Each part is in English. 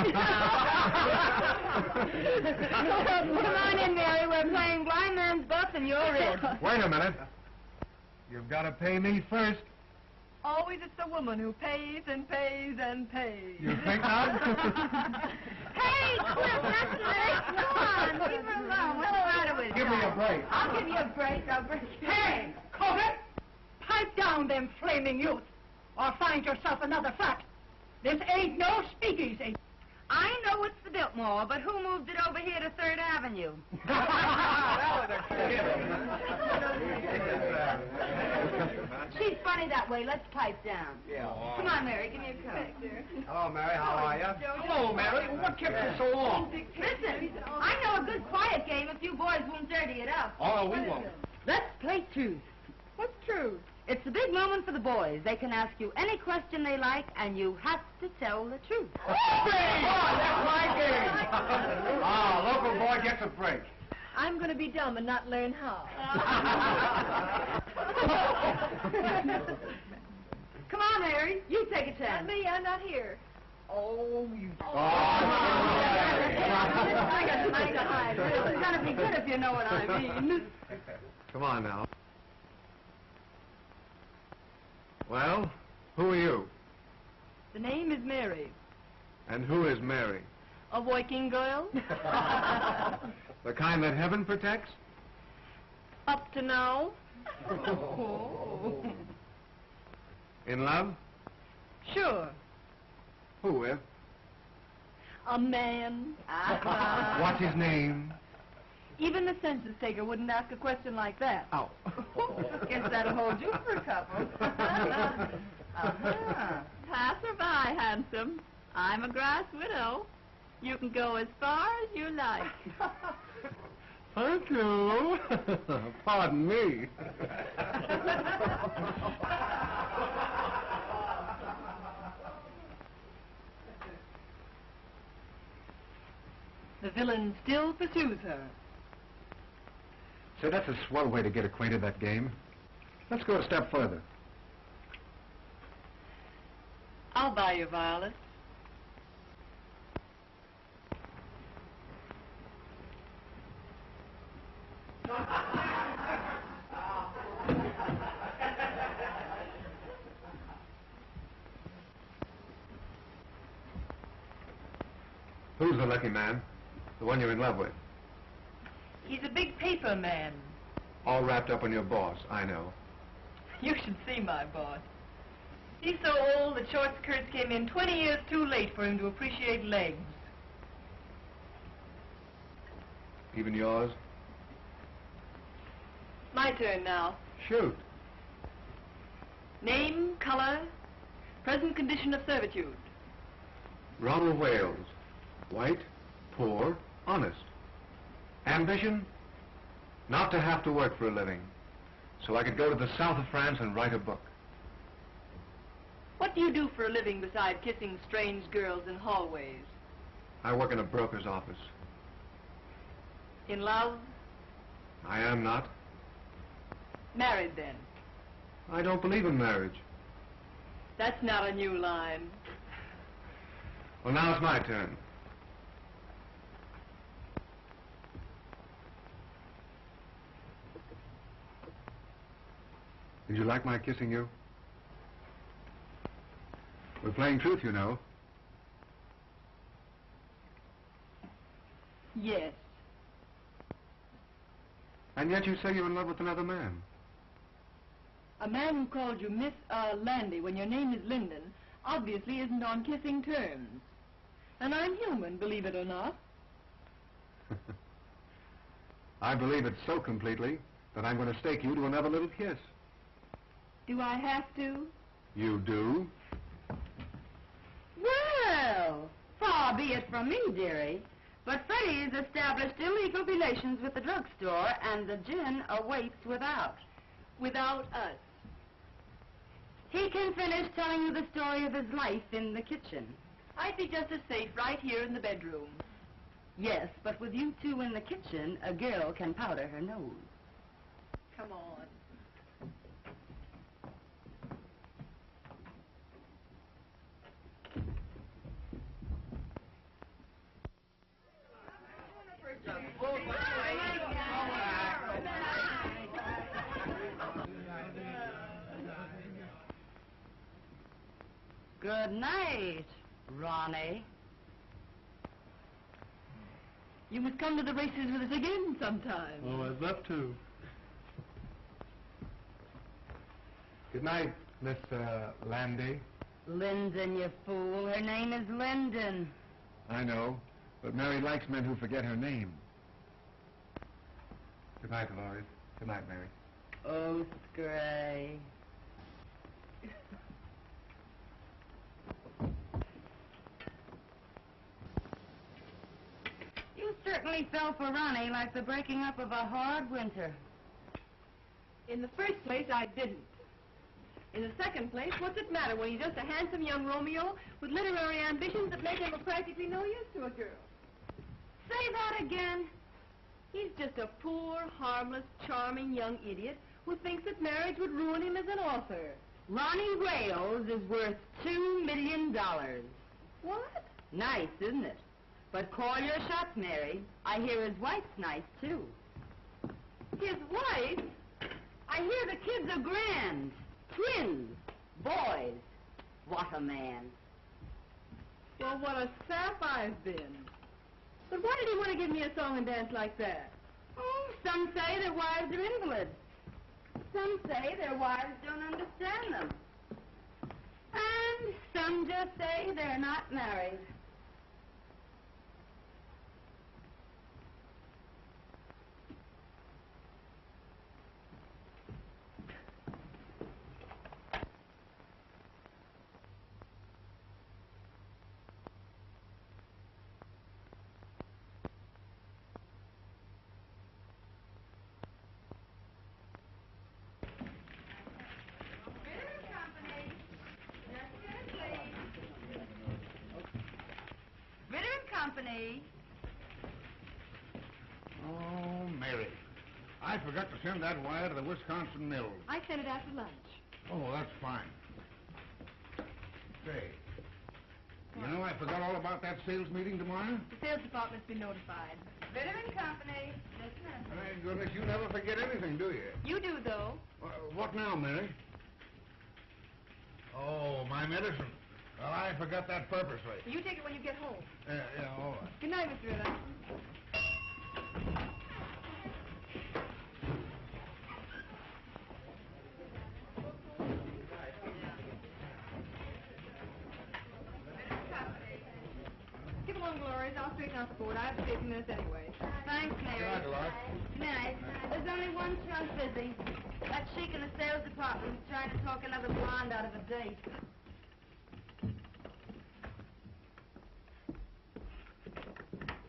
Come on in, Mary. We're playing blind man's buff and you're in. Wait a minute. You've got to pay me first. Always it's the woman who pays and pays and pays. You think not? Hey, Cliff, that's nice. Come on, leave her alone. What's the matter with you? Give me a break. I'll give you a break. I'll break you. Hey, Corbett! Pipe down them flaming youth, or find yourself another flat. This ain't no speakeasy. I know it's the Biltmore, but who moved it over here to 3rd Avenue? She's funny that way. Let's pipe down. Yeah. Come on, Mary. Give me a cup. Hello, Mary. How are you? Hello, Mary. What kept you so long? Listen, I know a good quiet game if you boys won't dirty it up. Oh, we won't. Let's play truth. What's true? It's a big moment for the boys. They can ask you any question they like, and you have to tell the truth. Oh, that's my game. Local boy gets a break. I'm going to be dumb and not learn how. Come on, Mary. You take a chance. Not me, I'm not here. Oh, you... I got something to hide. It's going to be good if you know what I mean. Come on now. Well, who are you? The name is Mary. And who is Mary? A working girl. The kind that heaven protects? Up to now. In love? Sure. Who with? A man. What's his name? Even the census taker wouldn't ask a question like that. Oh. Guess that'll hold you for a couple. Pass or by, handsome. I'm a grass widow. You can go as far as you like. Thank you. Pardon me. The villain still pursues her. Say, that's a swell way to get acquainted, that game. Let's go a step further. I'll buy you violets. Who's the lucky man? The one you're in love with? He's a big paper man. All wrapped up in your boss, I know. You should see my boss. He's so old that short skirts came in 20 years too late for him to appreciate legs. Even yours? My turn now. Shoot. Name, color, present condition of servitude. Ronald Wales. White, poor, honest. Ambition? Not to have to work for a living, so I could go to the south of France and write a book. What do you do for a living besides kissing strange girls in hallways? I work in a broker's office. In love? I am not. Married then? I don't believe in marriage. That's not a new line. Well, now it's my turn. Did you like my kissing you? We're playing truth, you know. Yes. And yet you say you're in love with another man. A man who called you Miss Landy when your name is Linden obviously isn't on kissing terms. And I'm human, believe it or not. I believe it so completely that I'm going to stake you to another little kiss. Do I have to? You do? Well, far be it from me, dearie, but Freddie's established illegal relations with the drugstore, and the gin awaits without. Without us. He can finish telling you the story of his life in the kitchen. I'd be just as safe right here in the bedroom. Yes, but with you two in the kitchen, a girl can powder her nose. Come on. Good night, Ronnie. You must come to the races with us again sometime. Oh, I'd love to. Good night, Miss Landy. Linden, you fool. Her name is Linden. I know, but Mary likes men who forget her name. Good night, Lloyd. Good night, Mary. Oh, Scray. You certainly fell for Ronnie like the breaking up of a hard winter. In the first place, I didn't. In the second place, what's it matter when he's just a handsome young Romeo with literary ambitions that make him of practically no use to a girl? Say that again. He's just a poor, harmless, charming young idiot who thinks that marriage would ruin him as an author. Ronnie Wales is worth $2 million. What? Nice, isn't it? But call your shots, Mary. I hear his wife's nice, too. His wife? I hear the kids are grand. Twins. Boys. What a man. Well, what a sap I've been. But why did he want to give me a song and dance like that? Oh, some say their wives are invalids. Some say their wives don't understand them. And some just say they're not married. Company. Oh, Mary. I forgot to send that wire to the Wisconsin Mills. I sent it after lunch. Oh, that's fine. Say, you know I forgot all about that sales meeting tomorrow? The sales department's been notified. Bitter and Company. My goodness, you never forget anything, do you? You do, though. What now, Mary? Oh, my medicine. Well, I forgot that purposely. You take it when you get home. Yeah, all right. Good night, Mr. Ritter. Skip along, Gloria. I'll straighten out the board. I have to stay a few minutes anyway. Thanks, Mary. Good night, Dolores. Good night. There's only one chunk busy. That sheik in the sales department is trying to talk another blonde out of a date.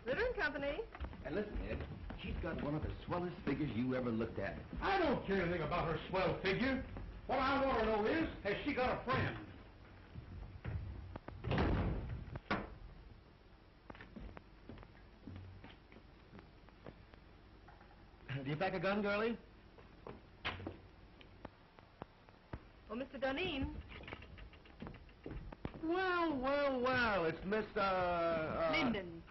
Ritter and Company. And listen, Ed, she's got one of the swellest figures you ever looked at. I don't care anything about her swell figure. What I want to know is, has she got a friend? Do you pack a gun, girlie? Well, Mr. Duneen. Well, it's Miss, Linden.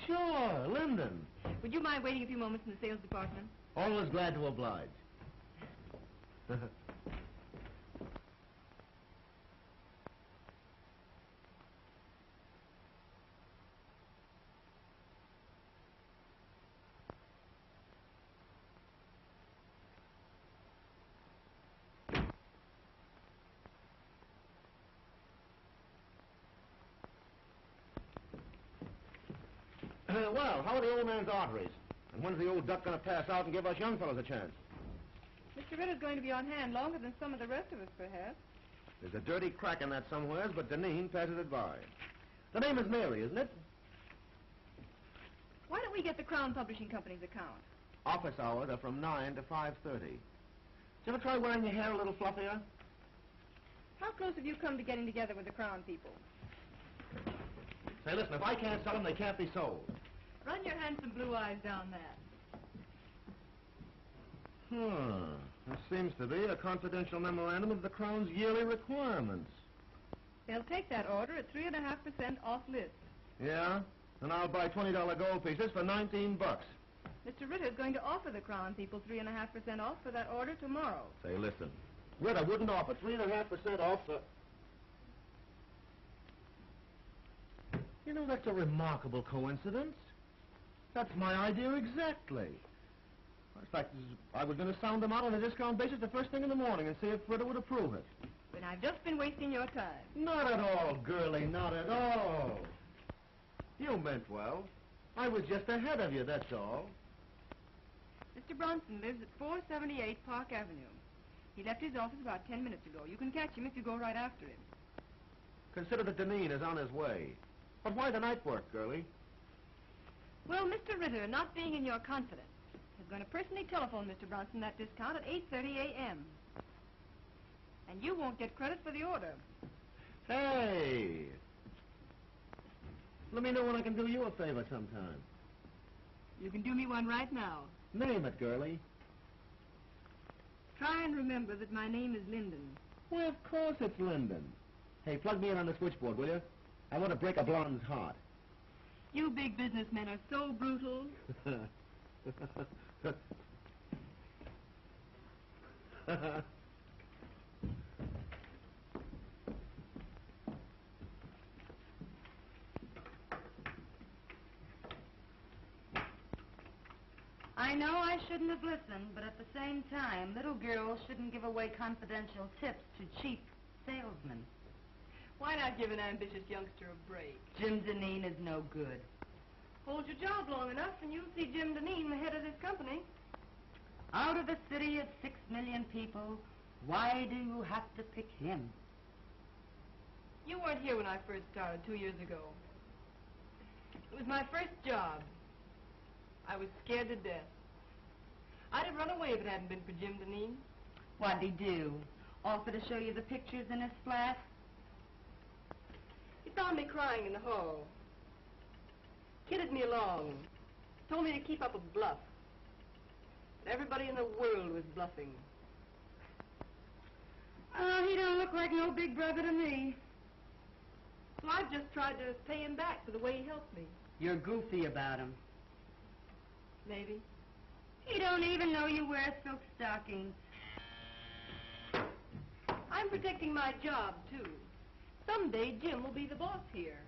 Sure, Linden. Would you mind waiting a few moments in the sales department? Always glad to oblige. Well, how are the old man's arteries? And when's the old duck going to pass out and give us young fellows a chance? Mr. Ritter's going to be on hand longer than some of the rest of us, perhaps. There's a dirty crack in that somewheres, but Duneen passes it by. The name is Mary, isn't it? Why don't we get the Crown Publishing Company's account? Office hours are from 9 to 5:30. Did you ever try wearing your hair a little fluffier? How close have you come to getting together with the Crown people? Say, listen, if I can't sell them, they can't be sold. Run your handsome blue eyes down that. There seems to be a confidential memorandum of the Crown's yearly requirements. They'll take that order at 3.5% off list. Yeah? And I'll buy $20 gold pieces for $19. Mr. Ritter's going to offer the Crown people 3.5% off for that order tomorrow. Say, listen. Ritter wouldn't offer 3.5% off for... You know, that's a remarkable coincidence. That's my idea exactly. In fact, I was going to sound them out on a discount basis the first thing in the morning and see if Fritter would approve it. Then I've just been wasting your time. Not at all, girlie, not at all. You meant well. I was just ahead of you, that's all. Mr. Bronson lives at 478 Park Avenue. He left his office about 10 minutes ago. You can catch him if you go right after him. Consider that Duneen is on his way. But why the night work, girlie? Well, Mr. Ritter, not being in your confidence, is going to personally telephone Mr. Bronson that discount at 8:30 a.m. And you won't get credit for the order. Hey! Let me know when I can do you a favor sometime. You can do me one right now. Name it, girlie. Try and remember that my name is Linden. Well, of course it's Linden. Hey, plug me in on the switchboard, will you? I want to break a blonde's heart. You big businessmen are so brutal. I know I shouldn't have listened, but at the same time, little girls shouldn't give away confidential tips to cheap salesmen. Why not give an ambitious youngster a break? Jim Duneen is no good. Hold your job long enough and you'll see Jim Duneen, the head of this company. Out of a city of 6 million people, why do you have to pick him? You weren't here when I first started 2 years ago. It was my first job. I was scared to death. I'd have run away if it hadn't been for Jim Duneen. What'd he do? Offer to show you the pictures in his flat? He found me crying in the hall. Kidded me along. Told me to keep up a bluff. But everybody in the world was bluffing. Oh, he don't look like no big brother to me. So I've just tried to pay him back for the way he helped me. You're goofy about him. Maybe. He don't even know you wear silk stockings. I'm protecting my job, too. Someday Jim will be the boss here.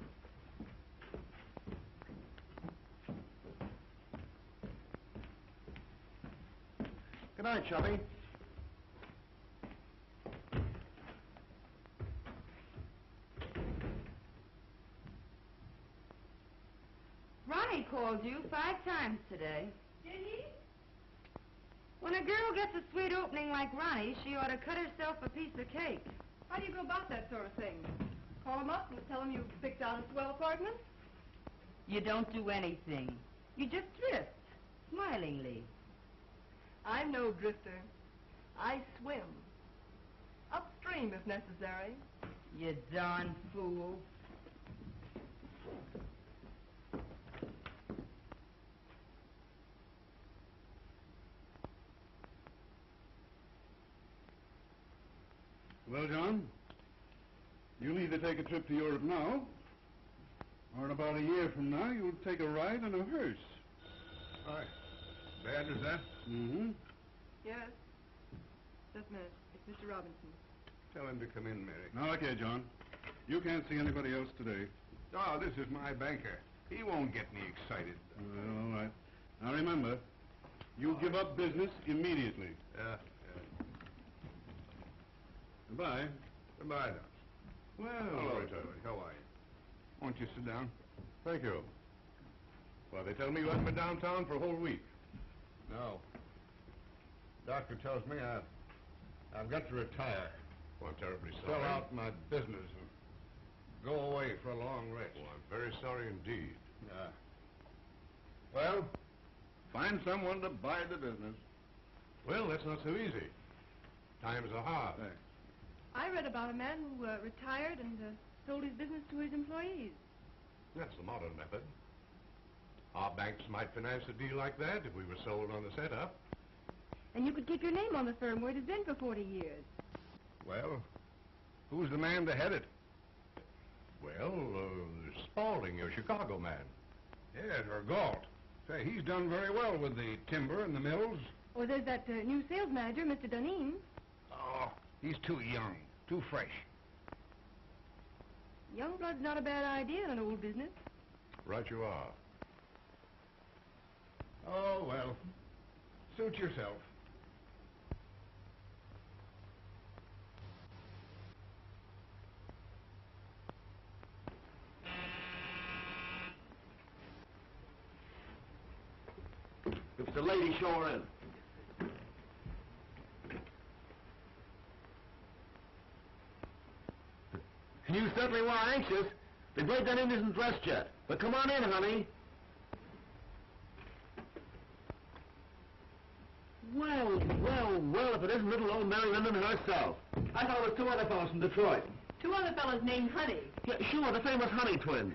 Good night, Chubby. Ronnie called you 5 times today. Did he? When a girl gets a sweet opening like Ronnie, she ought to cut herself a piece of cake. How do you go about that sort of thing? Call him up and tell him you picked out a swell apartment? You don't do anything. You just drift, smilingly. I'm no drifter. I swim. Upstream, if necessary. You darn fool. Well, John, you'll either take a trip to Europe now, or in about a year from now, you'll take a ride in a hearse. Hi. Bad as that? Mm-hmm. Yes. Just a minute. It's Mr. Robinson. Tell him to come in, Mary. Now, okay, John. You can't see anybody else today. Oh, this is my banker. He won't get me excited. Well, all right. Now, remember, you give up business immediately. Yeah. Goodbye. Goodbye, Doc. Well, Hello, Charlie. How are you? Won't you sit down? Thank you. Well, they tell me you haven't been downtown for a whole week. No. Doctor tells me I've got to retire. Well, I'm terribly sorry. Sell out my business and go away for a long rest. Well, I'm very sorry indeed. Well, find someone to buy the business. Well, that's not so easy. Times are hard. Thanks. I read about a man who retired and sold his business to his employees. That's the modern method. Our banks might finance a deal like that if we were sold on the setup. And you could keep your name on the firm where it has been for 40 years. Well, who's the man to head it? Well, Spaulding, your Chicago man. Yes, or Galt. Say, he's done very well with the timber and the mills. Or there's that new sales manager, Mr. Duneen. Oh, he's too young, too fresh. Young blood's not a bad idea in an old business. Right you are. Oh, well. Suit yourself. If it's a lady, show her in. You certainly were anxious. The great Duneen isn't dressed yet. But come on in, honey. Well, well, well, if it isn't little old Mary Linden herself. I thought it was two other fellows from Detroit. Two other fellows named Honey. Yeah, sure, the famous Honey twins.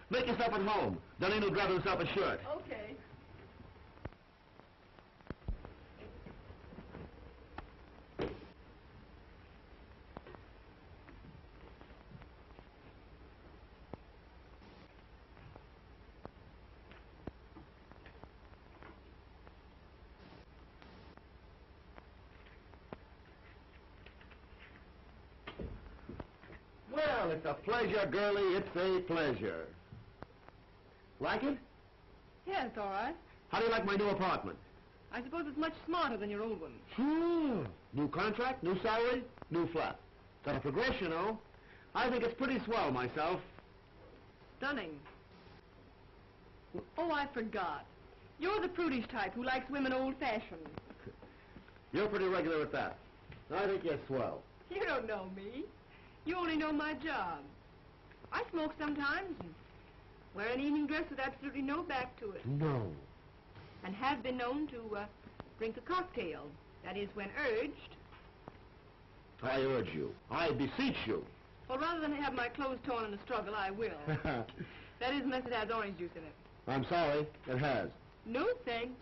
Make yourself at home. Duneen will grab himself a shirt. Okay. Well, it's a pleasure, girlie. It's a pleasure. Like it? Yeah, it's all right. How do you like my new apartment? I suppose it's much smarter than your old one. New contract, new salary, new flat. Got a progression, you know. I think it's pretty swell myself. Stunning. Oh, I forgot. You're the prudish type who likes women old-fashioned. You're pretty regular at that. I think you're swell. You don't know me. You only know my job. I smoke sometimes and wear an evening dress with absolutely no back to it. No. And have been known to drink a cocktail. That is, when urged. I urge you. I beseech you. Well, rather than have my clothes torn in a struggle, I will. That is, unless it has orange juice in it. I'm sorry. It has. No, thanks.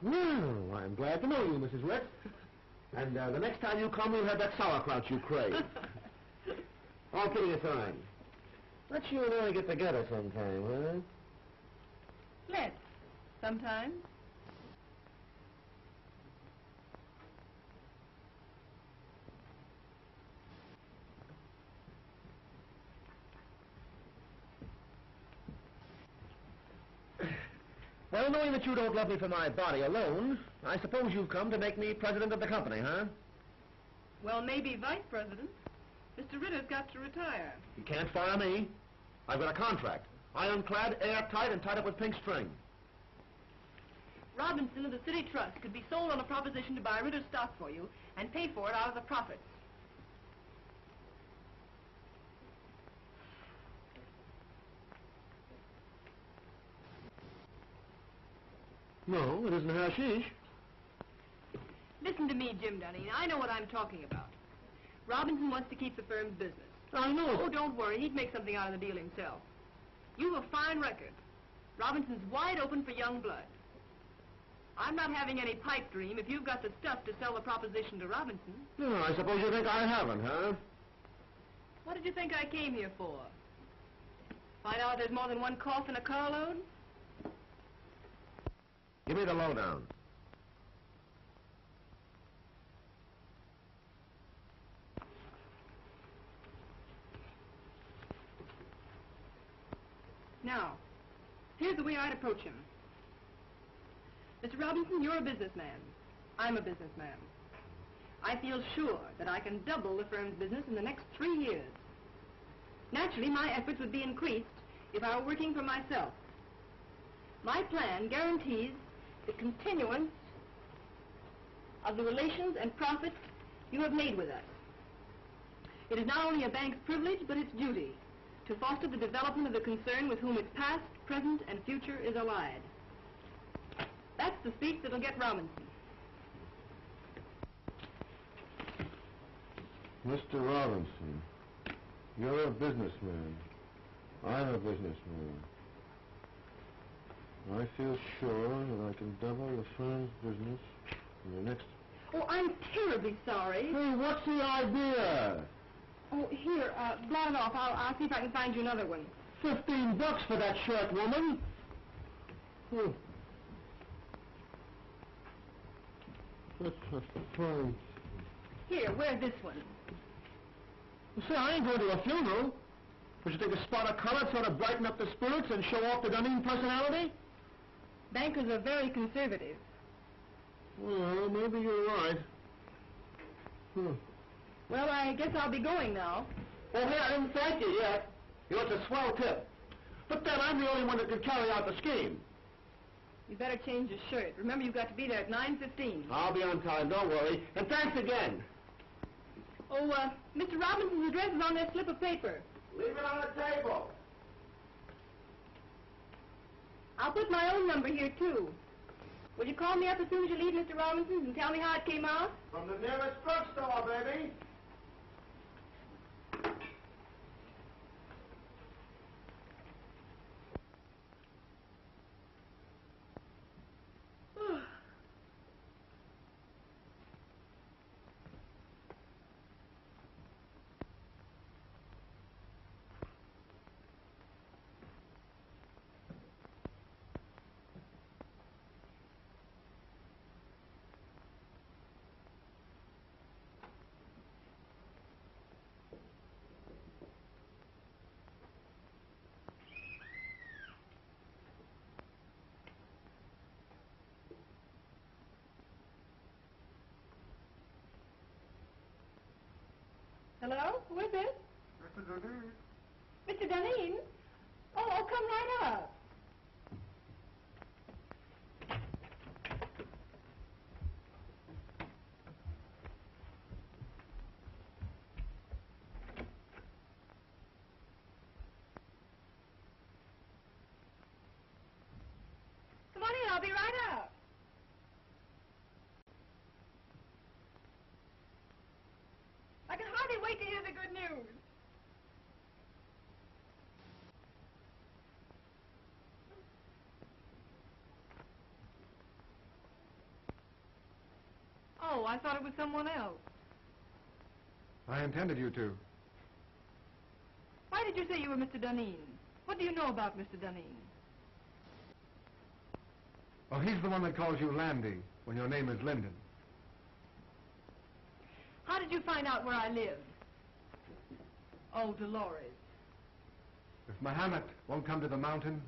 Well, I'm glad to know you, Mrs. Ritz. And the next time you come, we'll have that sauerkraut you crave. All kidding aside, let's you and I get together sometime, huh? Let's. Sometime. Well, knowing that you don't love me for my body alone, I suppose you've come to make me president of the company, huh? Well, maybe vice president. Mr. Ritter's got to retire. You can't fire me. I've got a contract. Ironclad, airtight, and tied up with pink string. Robinson of the City Trust could be sold on a proposition to buy Ritter's stock for you and pay for it out of the profits. No, it isn't hashish. Listen to me, Jim Duneen. I know what I'm talking about. Robinson wants to keep the firm's business. I know. Oh, don't worry. He'd make something out of the deal himself. You've a fine record. Robinson's wide open for young blood. I'm not having any pipe dream if you've got the stuff to sell the proposition to Robinson. No, I suppose you think I haven't, huh? What did you think I came here for? Find out there's more than one cough in a carload? Give me the lowdown. Now, here's the way I'd approach him. Mr. Robinson, you're a businessman. I'm a businessman. I feel sure that I can double the firm's business in the next 3 years. Naturally, my efforts would be increased if I were working for myself. My plan guarantees the continuance of the relations and profits you have made with us. It is not only a bank's privilege, but its duty to foster the development of the concern with whom its past, present, and future is allied. That's the speech that'll get Robinson. Mr. Robinson, you're a businessman. I'm a businessman. I feel sure that I can double the firm's business in the next... Oh, I'm terribly sorry. Hey, what's the idea? Oh, here, blot it off. I'll see if I can find you another one. $15 for that shirt, woman. That's a fine... Here, wear this one. Say, I ain't going to a funeral. Would you think a spot of color sort of brighten up the spirits and show off the Duneen personality? Bankers are very conservative. Well, maybe you're right. Well, I guess I'll be going now. Oh, hey, I didn't thank you yet. You know, it's a swell tip. But then I'm the only one that can carry out the scheme. You better change your shirt. Remember, you've got to be there at 9:15. I'll be on time, don't worry. And thanks again. Oh, Mr. Robinson's address is on that slip of paper. Leave it on the table. I'll put my own number here, too. Will you call me up as soon as you leave Mr. Robinson's and tell me how it came out? From the nearest drugstore, baby. Hello? Who is it? Mr. Duneen. Mr. Duneen? Oh, come right up. Come on in, I'll be right up. I can hardly wait to hear the good news. Oh, I thought it was someone else. I intended you to. Why did you say you were Mr. Duneen? What do you know about Mr. Duneen? Well, he's the one that calls you Landy when your name is Linden. How did you find out where I lived? Oh, Dolores. If Mahomet won't come to the mountain,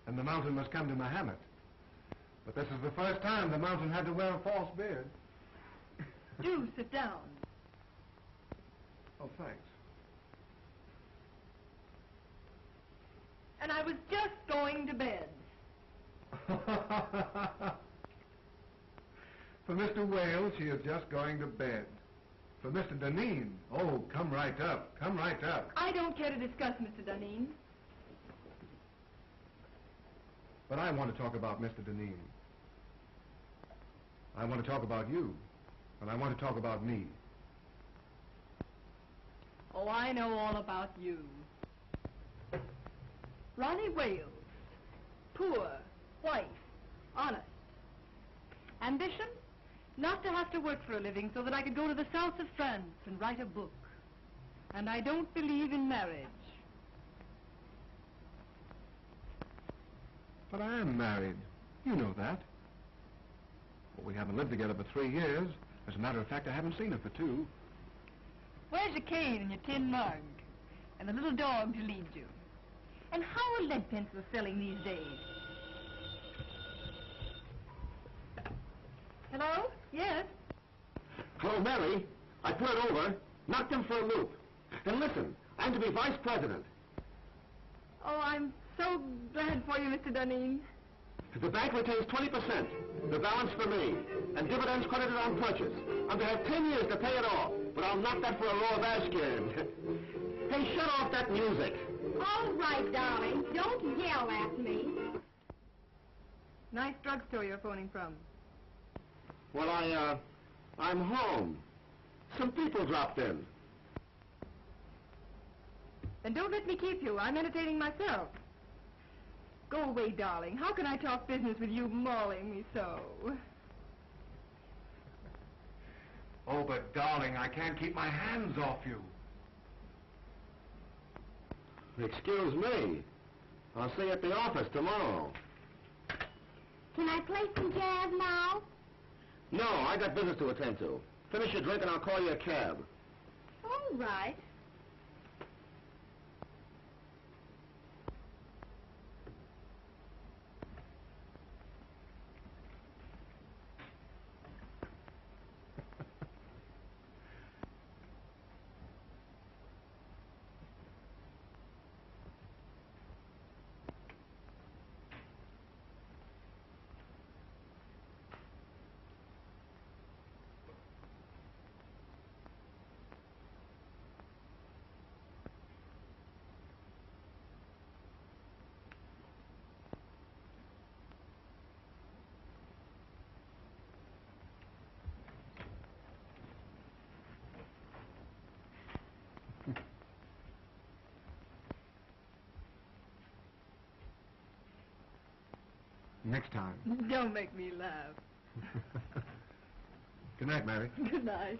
then the mountain must come to Mahomet. But this is the first time the mountain had to wear a false beard. Do sit down. Oh, thanks. And I was just going to bed. For Mr. Wales, she is just going to bed. For Mr. Duneen, oh, come right up. Come right up. I don't care to discuss Mr. Duneen. But I want to talk about Mr. Duneen. I want to talk about you. And I want to talk about me. Oh, I know all about you. Ronnie Wales. Poor, white, honest. Ambition? Not to have to work for a living so that I could go to the south of France and write a book. And I don't believe in marriage. But I am married. You know that. Well, we haven't lived together for 3 years. As a matter of fact, I haven't seen her for 2. Where's your cane and your tin mug? And the little dog to lead you? And how are lead pencils selling these days? Hello? Yes? Hello, Mary. I put it over, knocked him for a loop. And listen, I'm to be vice president. Oh, I'm so glad for you, Mr. Duneen. The bank retains 20%, the balance for me, and dividends credited on purchase. I'm to have 10 years to pay it off, but I'll knock that for a row of ash cans. Hey, shut off that music. All right, darling. Don't yell at me. Nice drugstore you're phoning from. Well, I'm home. Some people dropped in. Then don't let me keep you. I'm entertaining myself. Go away, darling. How can I talk business with you mauling me so? Oh, but darling, I can't keep my hands off you. Excuse me. I'll see you at the office tomorrow. Can I play some jazz now? No, I got business to attend to. Finish your drink and I'll call you a cab. All right. Next time. Don't make me laugh. Good night, Mary. Good night.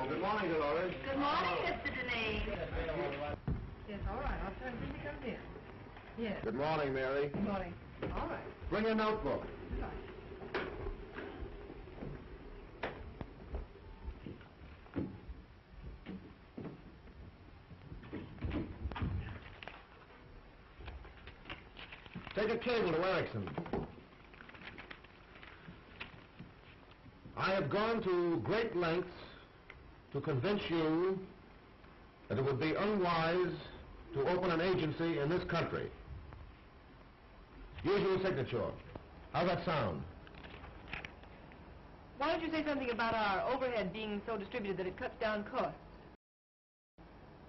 Good morning, Dolores. Good morning, Mr. Duneen. Yes, all right. I'll tell him when he comes in. Yes. Good morning, Mary. Good morning. All right. Bring your notebook. Right. Take a cable to Erickson. I have gone to great lengths to convince you that it would be unwise to open an agency in this country. Usual signature. How's that sound? Why don't you say something about our overhead being so distributed that it cuts down costs?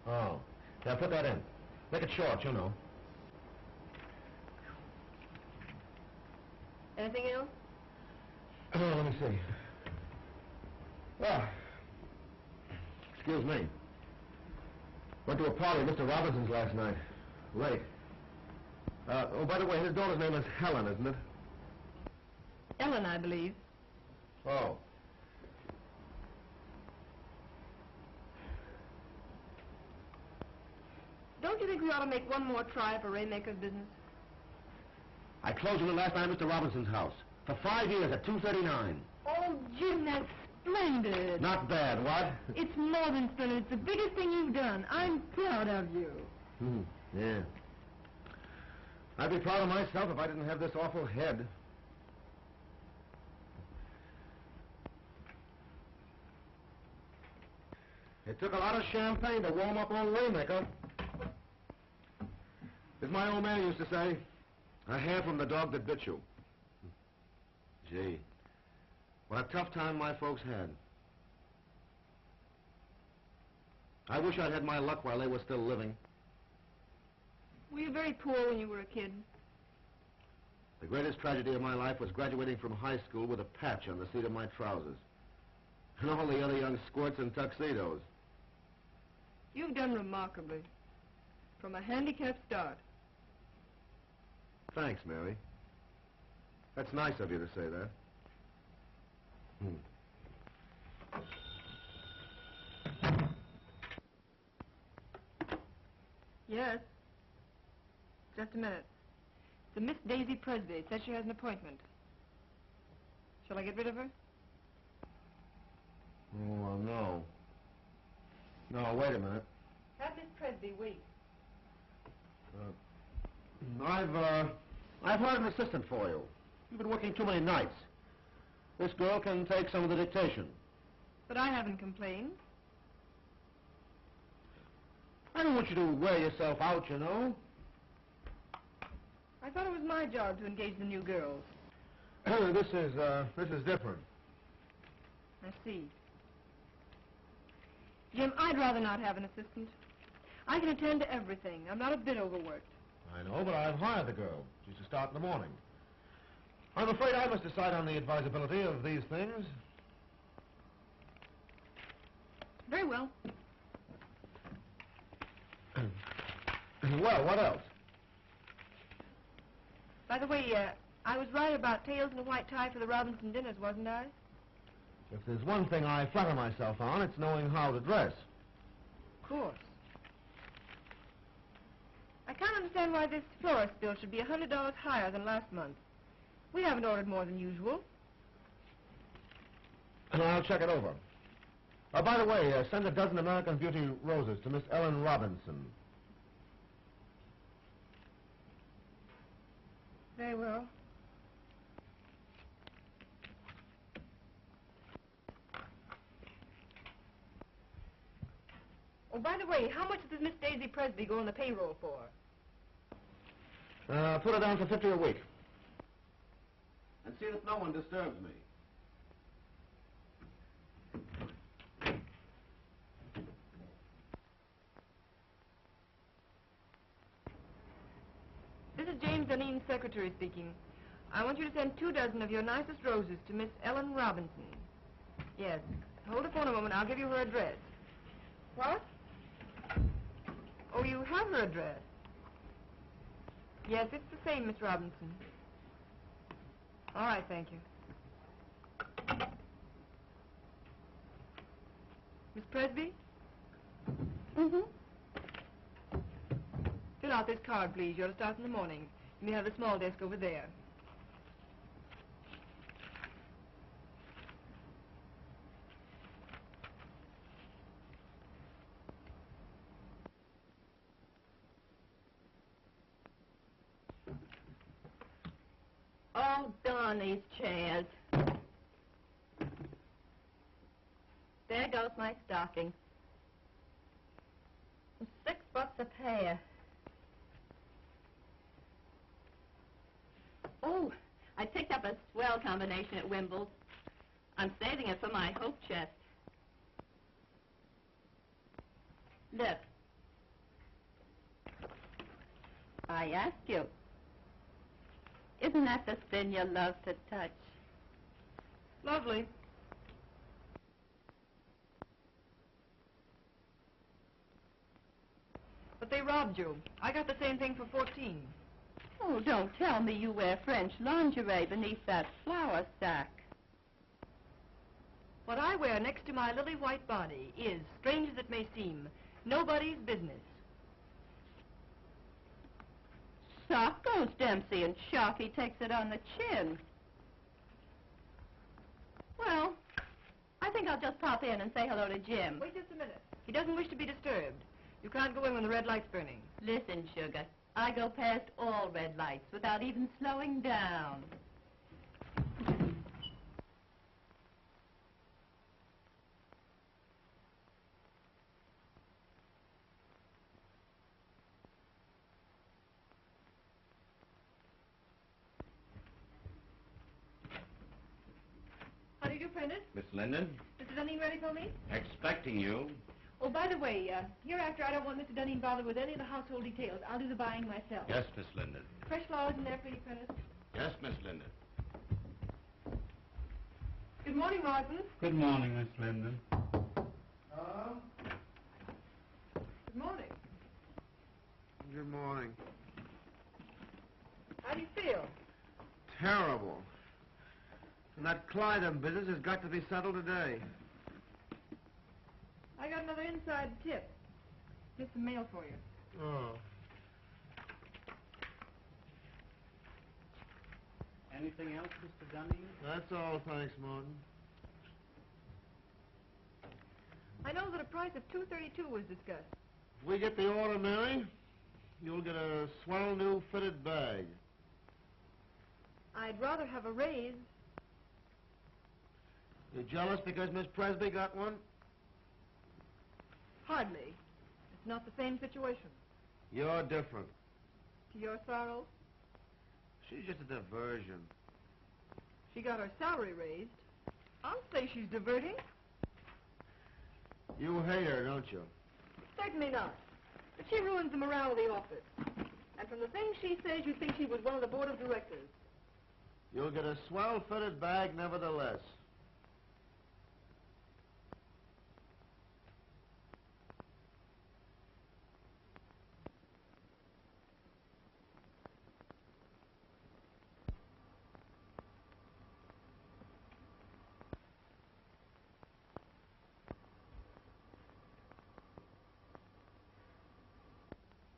Oh. Yeah, put that in. Make it short, you know. Anything else? Let me see. Well, excuse me. Went to a party at Mr. Robinson's last night. Late. Oh, by the way, his daughter's name is Helen, isn't it? Ellen, I believe. Oh. Don't you think we ought to make one more try for Raymaker's business? I closed with it last night at Mr. Robinson's house. For 5 years at $2.39. Oh, Jim, that's splendid. Not bad, what? It's more than splendid. It's the biggest thing you've done. I'm proud of you. Yeah. I'd be proud of myself if I didn't have this awful head. It took a lot of champagne to warm up old Waymaker. As my old man used to say, a hair from the dog that bit you. Gee, what a tough time my folks had. I wish I'd had my luck while they were still living. Were you very poor when you were a kid? The greatest tragedy of my life was graduating from high school with a patch on the seat of my trousers. And all the other young squirts in tuxedos. You've done remarkably. From a handicapped start. Thanks, Mary. That's nice of you to say that. Yes. Just a minute. The Miss Daisy Presby says she has an appointment. Shall I get rid of her? Oh, no. No, wait a minute. Have Miss Presby wait. I've hired an assistant for you. You've been working too many nights. This girl can take some of the dictation. But I haven't complained. I don't want you to wear yourself out, you know. I thought it was my job to engage the new girls. This is different. I see. Jim, I'd rather not have an assistant. I can attend to everything. I'm not a bit overworked. I know, but I've hired the girl. She's to start in the morning. I'm afraid I must decide on the advisability of these things. Very well. Well, what else? By the way, I was right about tails and a white tie for the Robinson dinners, wasn't I? If there's one thing I flatter myself on, it's knowing how to dress. Of course. I can't understand why this florist bill should be $100 higher than last month. We haven't ordered more than usual. I'll check it over. By the way, send a dozen American Beauty roses to Miss Ellen Robinson. Very well. Oh, by the way, how much does Miss Daisy Presby go on the payroll for? Put her down for 50 a week. And see that no one disturbs me. This is James Duneen's secretary speaking. I want you to send 2 dozen of your nicest roses to Miss Ellen Robinson. Yes. Hold the phone a moment. I'll give you her address. What? Oh, you have her address. Yes, it's the same, Miss Robinson. All right, thank you. Miss Presby? Mm-hmm. Fill out this card, please. You're to start in the morning. You may have the small desk over there. Oh, darn these chairs. There goes my stocking. $6 a pair. Oh, I picked up a swell combination at Wimble's. I'm saving it for my hope chest. Look. I ask you. Isn't that the sin you love to touch? Lovely. But they robbed you. I got the same thing for 14. Oh, don't tell me you wear French lingerie beneath that flour sack. What I wear next to my lily white body is, strange as it may seem, nobody's business. Sock goes Dempsey, and Sharky takes it on the chin. Well, I think I'll just pop in and say hello to Jim. Wait just a minute. He doesn't wish to be disturbed. You can't go in when the red light's burning. Listen, sugar, I go past all red lights without even slowing down. How do you do, Prentice? Miss Linden, Mr. Duneen ready for me? expecting you. Oh, by the way, hereafter I don't want Mr. Duneen bothered with any of the household details. I'll do the buying myself. Yes, Miss Linden. Fresh flowers in there for you, Prentice. Yes, Miss Linden. Good morning, Martin. Good morning, Miss Linden. Good morning. Good morning. How do you feel? Terrible. And that Clyden business has got to be settled today. I got another inside tip. Here's some mail for you. Oh. Anything else, Mr. Dunning? That's all, thanks, Martin. I know that a price of $2.32 was discussed. If we get the order, Mary, you'll get a swell new fitted bag. I'd rather have a raise. You jealous because Miss Presby got one? Hardly. It's not the same situation. You're different. To your sorrow, She's just a diversion. she got her salary raised. I'll say she's diverting. You hate her, don't you? Certainly not. But she ruins the morale of the office. And from the things she says, you'd think she was one of the board of directors. You'll get a swell fitted bag nevertheless.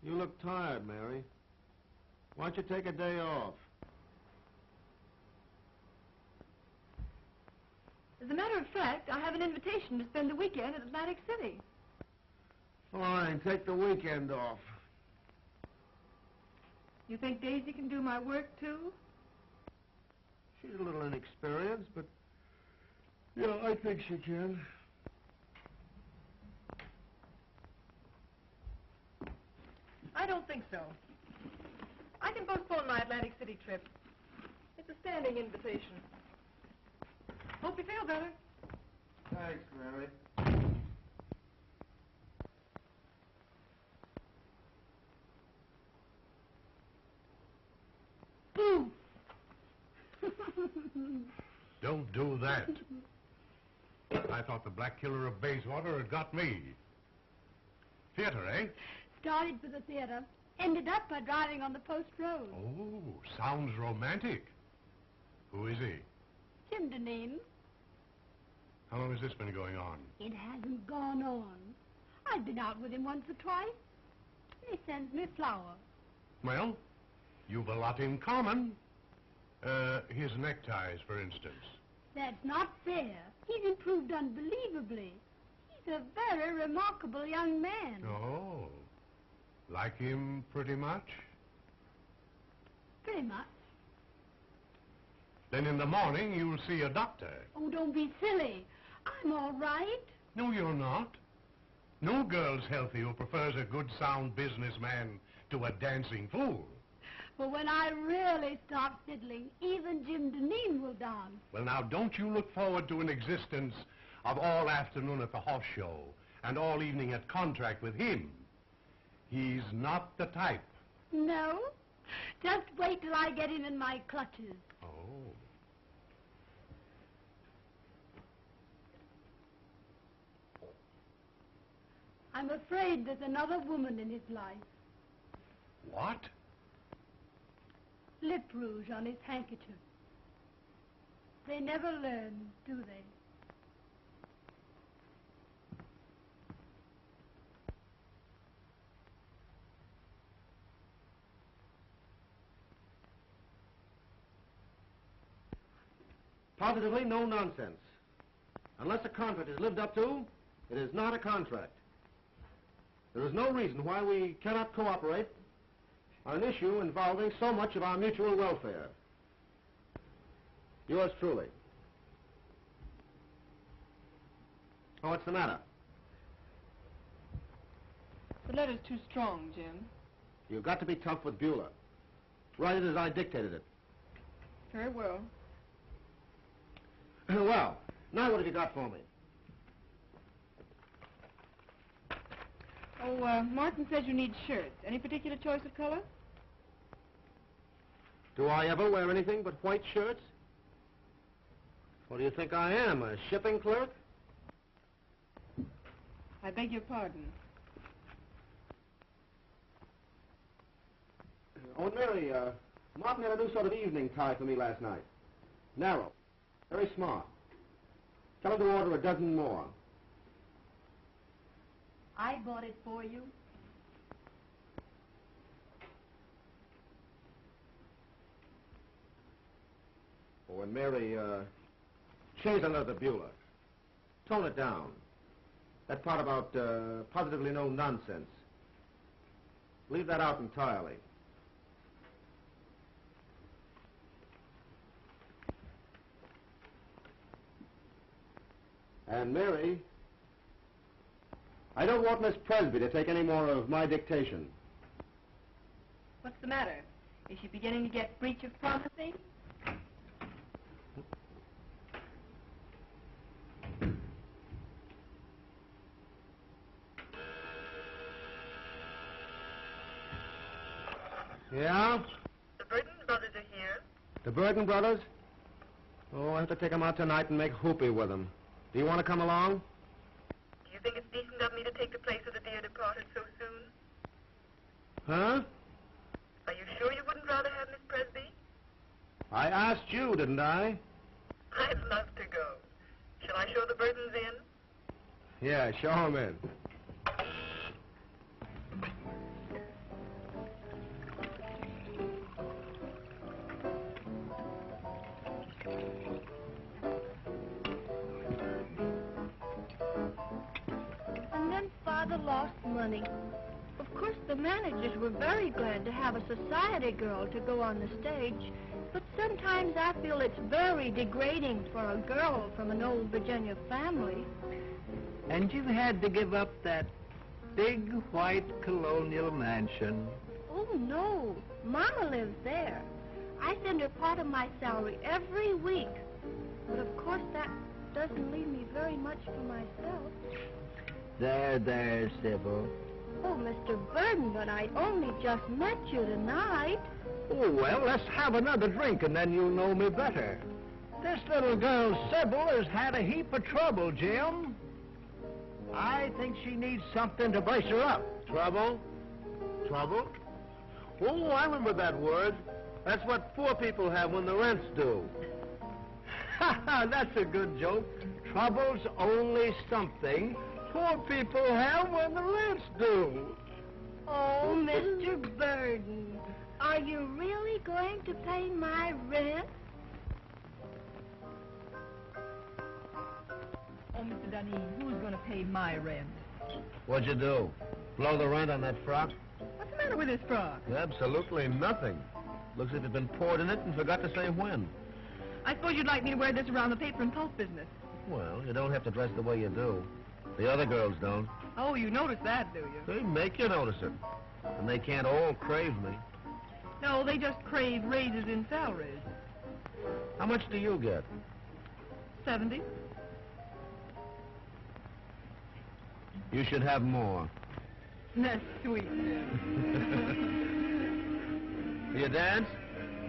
You look tired, Mary. Why don't you take a day off? As a matter of fact, I have an invitation to spend the weekend at Atlantic City. Fine, take the weekend off. You think Daisy can do my work, too? She's a little inexperienced, but yeah, I think she can. don't think so. I can postpone my Atlantic City trip. It's a standing invitation. Hope you feel better. Thanks, Mary. Don't do that. I thought the Black Killer of Bayswater had got me. Theater, eh? Started for the theater. Ended up by driving on the post road. Oh, sounds romantic. Who is he? Jim Duneen. How long has this been going on? It hasn't gone on. I've been out with him once or twice. He sends me flowers. Well, you've a lot in common. His neckties, for instance. That's not fair. He's improved unbelievably. He's a very remarkable young man. Oh, like him pretty much? Pretty much. Then in the morning you'll see a doctor. Oh, don't be silly. I'm all right. No, you're not. No girl's healthy who prefers a good, sound businessman to a dancing fool. But when I really start fiddling, even Jim Duneen will dance. Well, now, don't you look forward to an existence of all afternoon at the horse show and all evening at contract with him. He's not the type. No? Just wait till I get him in my clutches. Oh. I'm afraid there's another woman in his life. What? Lip rouge on his handkerchief. They never learn, do they? Positively no nonsense. Unless a contract is lived up to, it is not a contract. There is no reason why we cannot cooperate on an issue involving so much of our mutual welfare. Yours truly. Oh, what's the matter? The letter's too strong, Jim. You've got to be tough with Beulah. Write it as I dictated it. Very well. Well, now what have you got for me? Oh, Martin says you need shirts. Any particular choice of color? Do I ever wear anything but white shirts? What do you think I am, a shipping clerk? I beg your pardon. Oh, and Mary, Martin had a new sort of evening tie for me last night. Narrow. Very smart. Tell him to order a dozen more. I bought it for you. Oh, and Mary, change another Beulah. Tone it down. That part about positively no nonsense. Leave that out entirely. And Mary, I don't want Miss Presby to take any more of my dictation. What's the matter? Is she beginning to get breach of promising? Yeah? The Burton brothers are here. The Burton brothers? Oh, I have to take them out tonight and make whoopee with them. Do you want to come along? Do you think it's decent of me to take the place of the dear departed so soon? Huh? Are you sure you wouldn't rather have Miss Presby? I asked you, didn't I? I'd love to go. Shall I show the Burtons in? Yeah, show them in. And then Father lost money. Of course, the managers were very glad to have a society girl to go on the stage, but sometimes I feel it's very degrading for a girl from an old Virginia family. And you had to give up that big white colonial mansion. Oh, no. Mama lives there. I send her part of my salary every week. But of course that doesn't leave me very much for myself. There, Sybil. Oh, Mr. Burden, but I only just met you tonight. Oh, well, let's have another drink and then you'll know me better. This little girl, Sybil, has had a heap of trouble, Jim. I think she needs something to brace her up. Trouble? Trouble? Oh, I remember that word. That's what poor people have when the rent's due. That's a good joke. Trouble's only something poor people have when the rent's due. Oh, Mr. Burden, are you really going to pay my rent? Oh, Mr. Duneen, who's going to pay my rent? What'd you do? Blow the rent on that frock? What's the matter with this frock? Absolutely nothing. Looks as if it'd been poured in it and forgot to say when. I suppose you'd like me to wear this around the paper and pulp business. Well, you don't have to dress the way you do. The other girls don't. Oh, you notice that, do you? They make you notice it. And they can't all crave me. No, they just crave raises in salaries. How much do you get? 70. You should have more. That's sweet. You dance?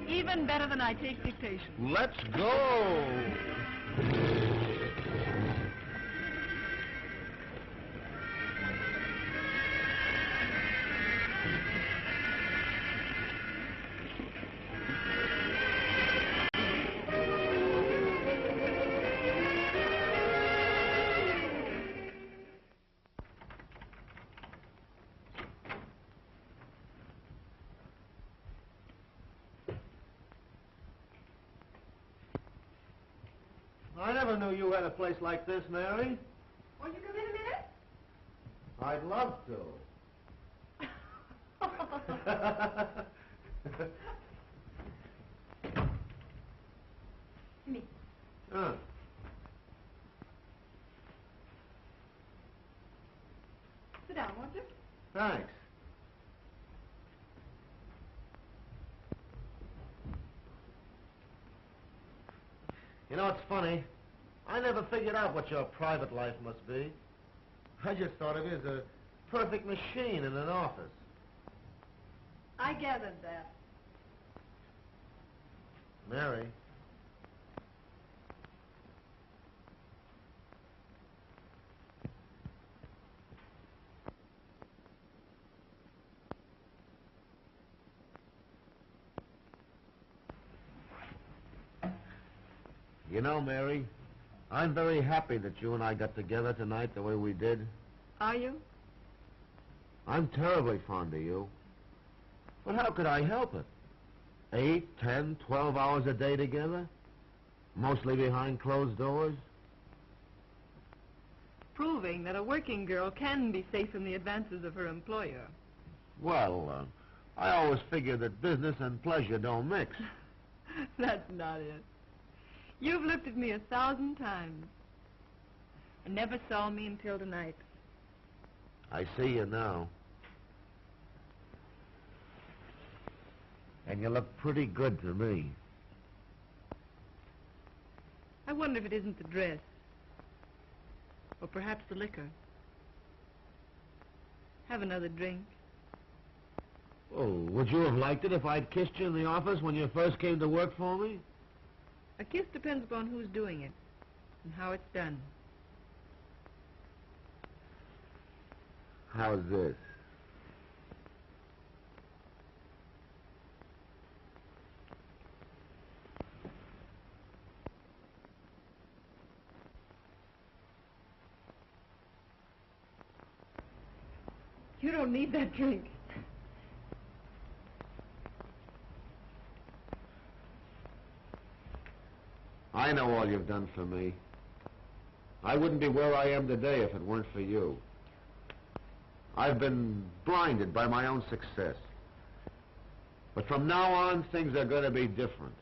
Even better than I take dictation. Let's go! I never knew you had a place like this, Mary. Won't you come in a minute? I'd love to. Me. Sit down, won't you? Thanks. You know, it's funny. I never figured out what your private life must be. I just thought of you as a perfect machine in an office. I gathered that. Mary. You know, Mary, I'm very happy that you and I got together tonight the way we did. Are you? I'm terribly fond of you. But how could I help it? 8, 10, 12 hours a day together? Mostly behind closed doors? Proving that a working girl can be safe from the advances of her employer. Well, I always figured that business and pleasure don't mix. That's not it. You've looked at me 1,000 times and never saw me until tonight. I see you now. And you look pretty good to me. I wonder if it isn't the dress. Or perhaps the liquor. Have another drink. Oh, would you have liked it if I'd kissed you in the office when you first came to work for me? A kiss depends upon who's doing it and how it's done. How's this? You don't need that drink. I know all you've done for me. I wouldn't be where I am today if it weren't for you. I've been blinded by my own success. But from now on, things are going to be different.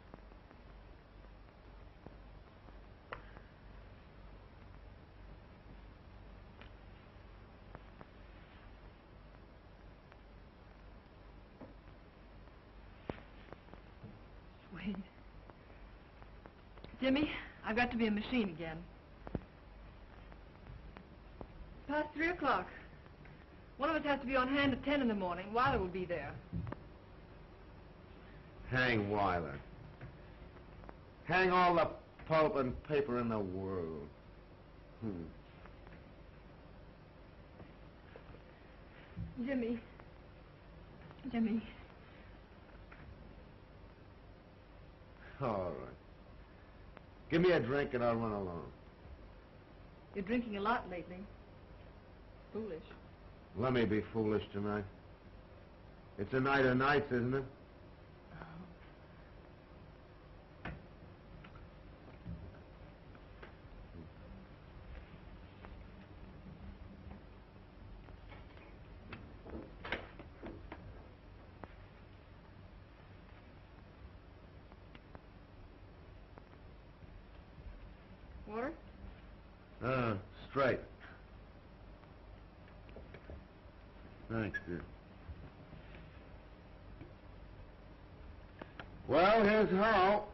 Jimmy, I've got to be a machine again. Past 3 o'clock. One of us has to be on hand at 10 in the morning. Weiler will be there. Hang Weiler. Hang all the pulp and paper in the world. Jimmy. All right. Give me a drink and I'll run along. You're drinking a lot lately. Foolish. Let me be foolish tonight. It's a night of nights, isn't it? Water? Straight. Thanks, dear. Well, here's how.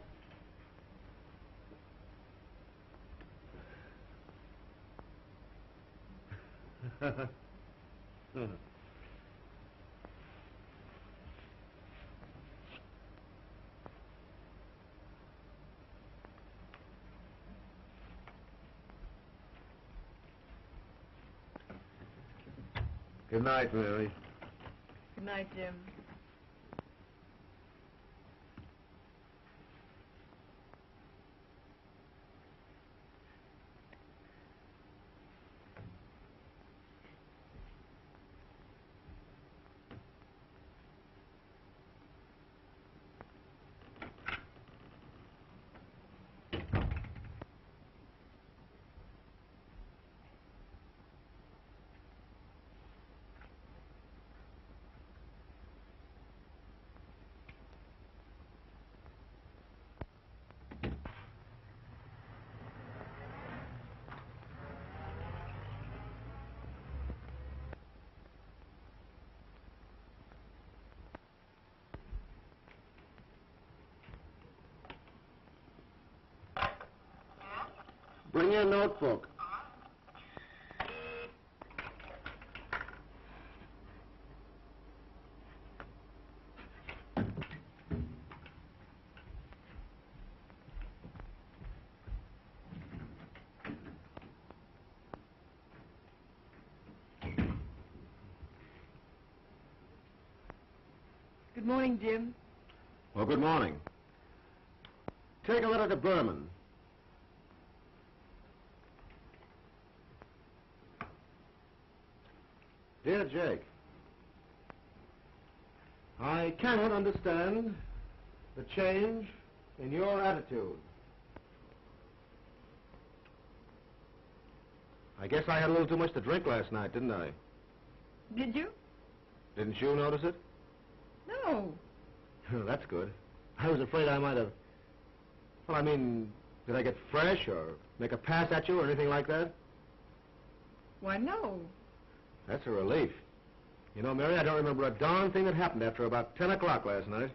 Good night, Mary. Good night, Jim. Bring your notebook. Good morning, Jim. Well, good morning. Take a letter to Berman. Dear Jake, I cannot understand the change in your attitude. I guess I had a little too much to drink last night, didn't I? Did you? Didn't you notice it? No. That's good. I was afraid I might have... Well, I mean, did I get fresh or make a pass at you or anything like that? Why, no. That's a relief. You know, Mary, I don't remember a darn thing that happened after about 10 o'clock last night.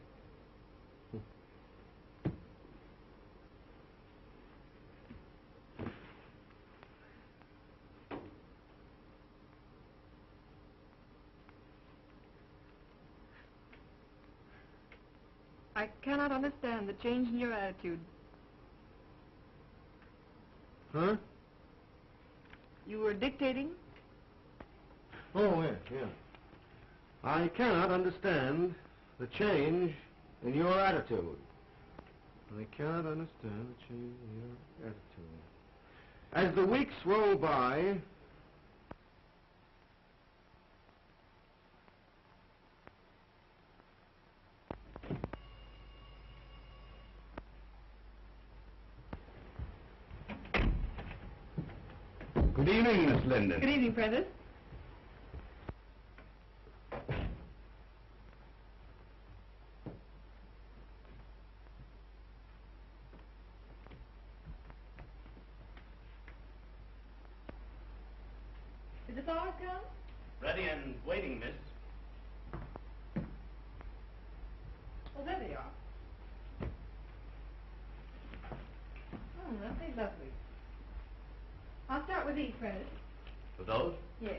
I cannot understand the change in your attitude. Huh? You were dictating? Oh, yeah. I cannot understand the change in your attitude. I cannot understand the change in your attitude. As the weeks roll by... Good evening, Miss Linden. Good evening, Prentice. Is the flowers come? Ready and waiting, miss. Oh, there they are. Aren't they lovely? I'll start with these, Prentice. For those? Yes.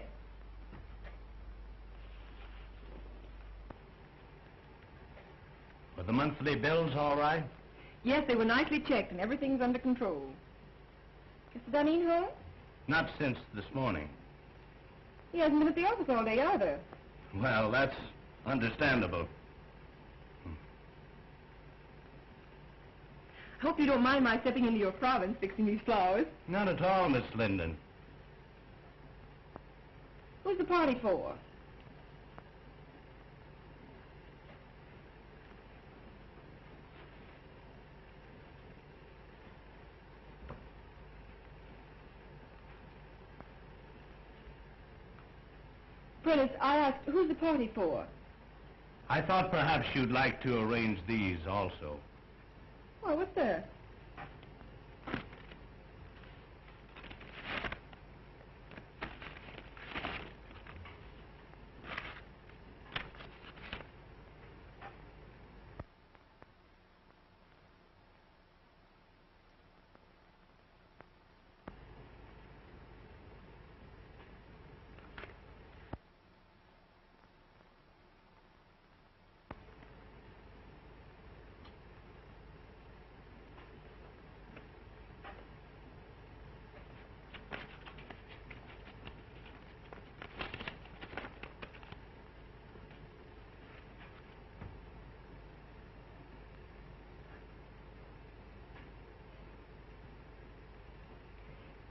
Were the monthly bills all right? Yes, they were nicely checked, and everything's under control. Mr. Duneen home? Not since this morning. He hasn't been at the office all day either. Well, that's understandable. I hope you don't mind my stepping into your province fixing these flowers. Not at all, Miss Linden. Who's the party for? Prentice, I asked, who's the party for? I thought perhaps you'd like to arrange these also. Oh, what's that?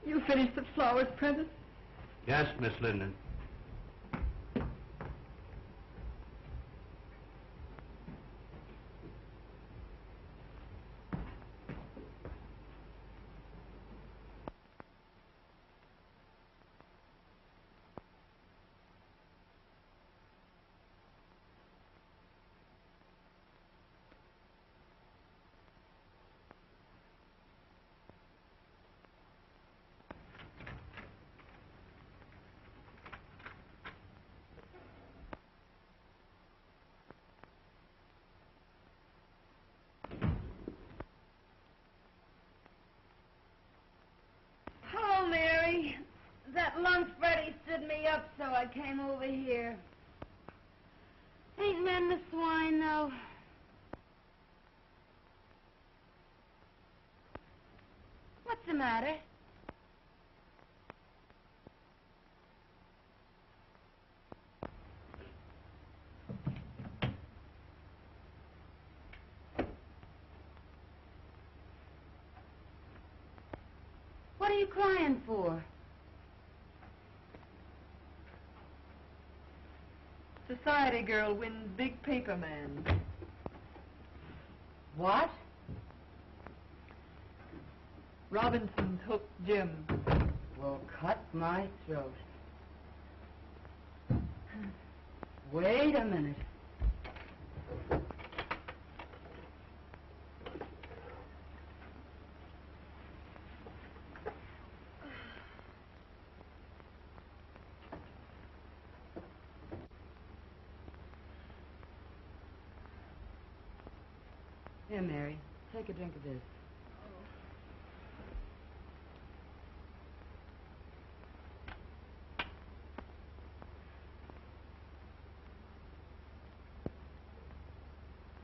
You finished the flowers, Prentice? Yes, Miss Linden. Hello, Mary. That lunch Freddie stood me up, so I came over here. Ain't men the swine, though. What's the matter? What are you crying for? Society girl wins big paper man. What? Robinson's hooked Jim. Well, cut my throat. Wait a minute. Here, Mary, take a drink of this.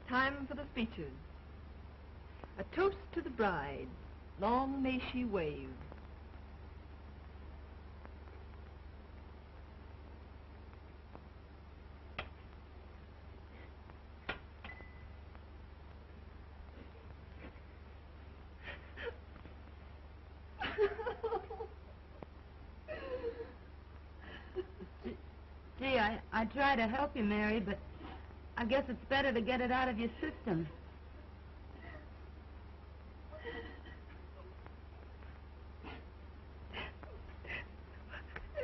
Time for the speeches. A toast to the bride. Long may she wave. Gee, I try to help you, Mary, but I guess it's better to get it out of your system.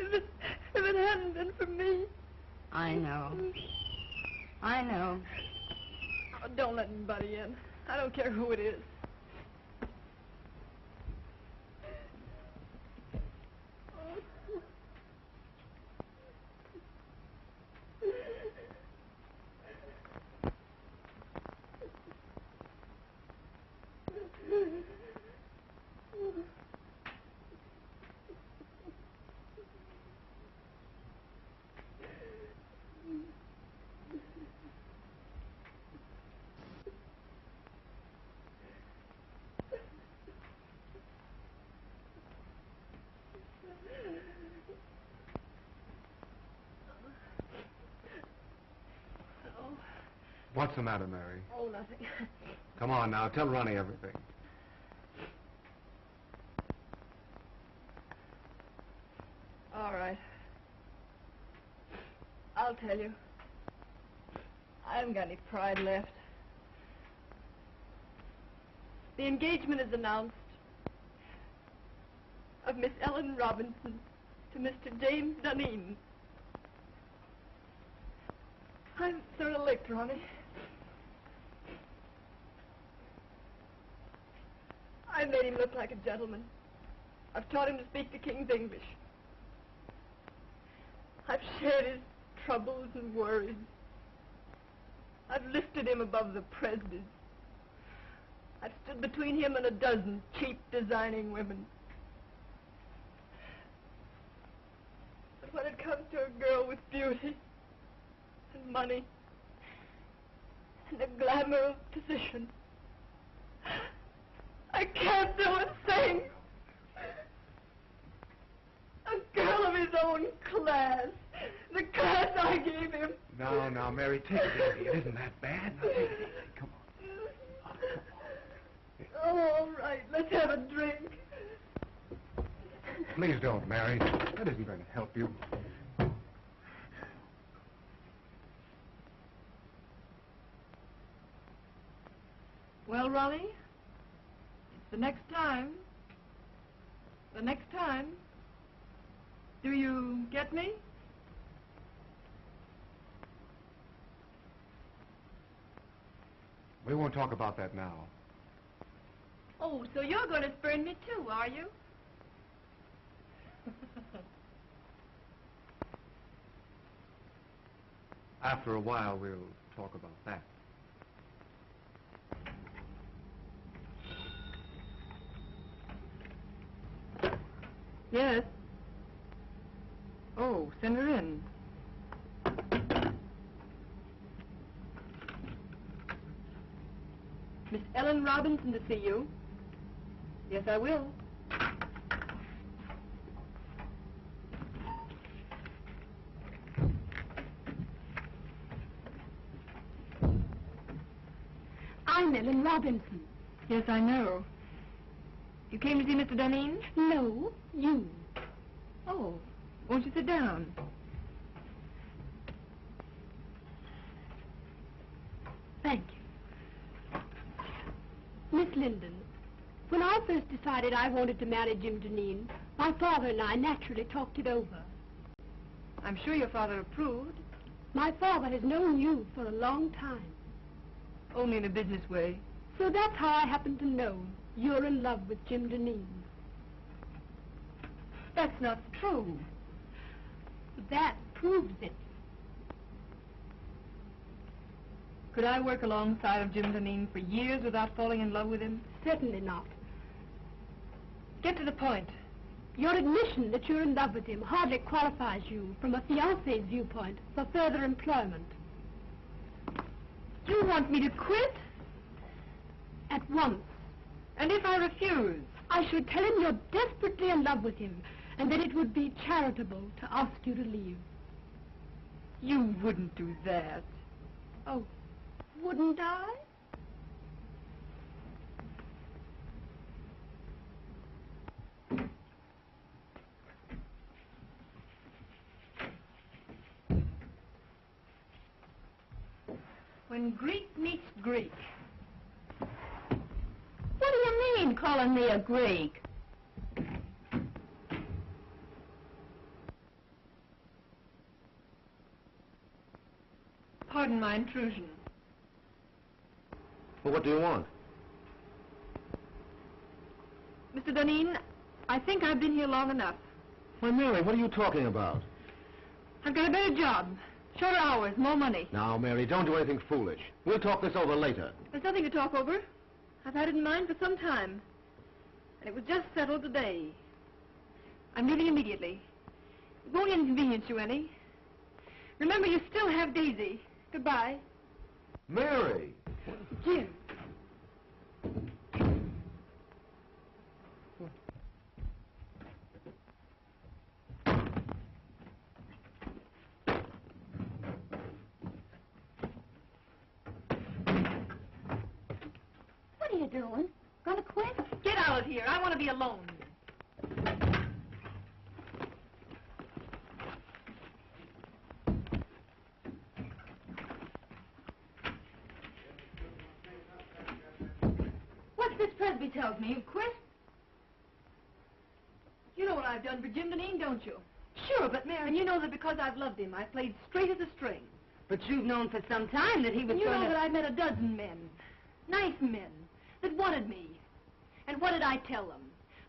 If it hadn't been for me... I know. I know. Oh, don't let anybody in. I don't care who it is. What's the matter, Mary? Oh, nothing. Come on now, tell Ronnie everything. All right. I'll tell you. I haven't got any pride left. The engagement is announced of Miss Ellen Robinson to Mr. James Duneen. I'm sort of licked, Ronnie. I made him look like a gentleman. I've taught him to speak the King's English. I've shared his troubles and worries. I've lifted him above the prejudice. I've stood between him and a dozen cheap, designing women. But when it comes to a girl with beauty and money and the glamour of position, I can't do a thing. A girl of his own class. The class I gave him. Now, Mary, take it easy. It isn't that bad. Now, take it easy. Come on. Oh, all right. Let's have a drink. Please don't, Mary. That isn't going to help you. Well, Ronnie, it's the next time. The next time. Do you get me? We won't talk about that now. Oh, so you're going to spurn me too, are you? After a while, we'll talk about that. Yes. Oh, send her in. Miss Ellen Robinson to see you. Yes, I will. I'm Ellen Robinson. Yes, I know. You came to see Mr. Duneen? No, you. Oh, won't you sit down? Thank you. Miss Linden, when I first decided I wanted to marry Jim Duneen, my father and I naturally talked it over. I'm sure your father approved. My father has known you for a long time. Only in a business way. So that's how I happen to know you're in love with Jim Duneen. That's not true. That proves it. Could I work alongside of Jim Duneen for years without falling in love with him? Certainly not. Get to the point. Your admission that you're in love with him hardly qualifies you, from a fiancé's viewpoint, for further employment. You want me to quit? At once. And if I refuse? I should tell him you're desperately in love with him, and that it would be charitable to ask you to leave. You wouldn't do that. Oh, wouldn't I? When Greek meets Greek. What do you mean, calling me a Greek? Pardon my intrusion. Well, what do you want? Mr. Duneen, I think I've been here long enough. Why, Mary, what are you talking about? I've got a better job. Shorter hours, more money. Now, Mary, don't do anything foolish. We'll talk this over later. There's nothing to talk over. I've had it in mind for some time. And it was just settled today. I'm leaving immediately. It won't inconvenience you any. Remember, you still have Daisy. Goodbye. Mary! Jim. doing? Gonna quit? Get out of here. I want to be alone. What's this Presby tells me? You've quit? You know what I've done for Jim Duneen, don't you? Sure, but Mary... And you know that because I've loved him, I've played straight as a string. But you've known for some time that he was You going know to... that I met a dozen men, nice men, that wanted me. And what did I tell them?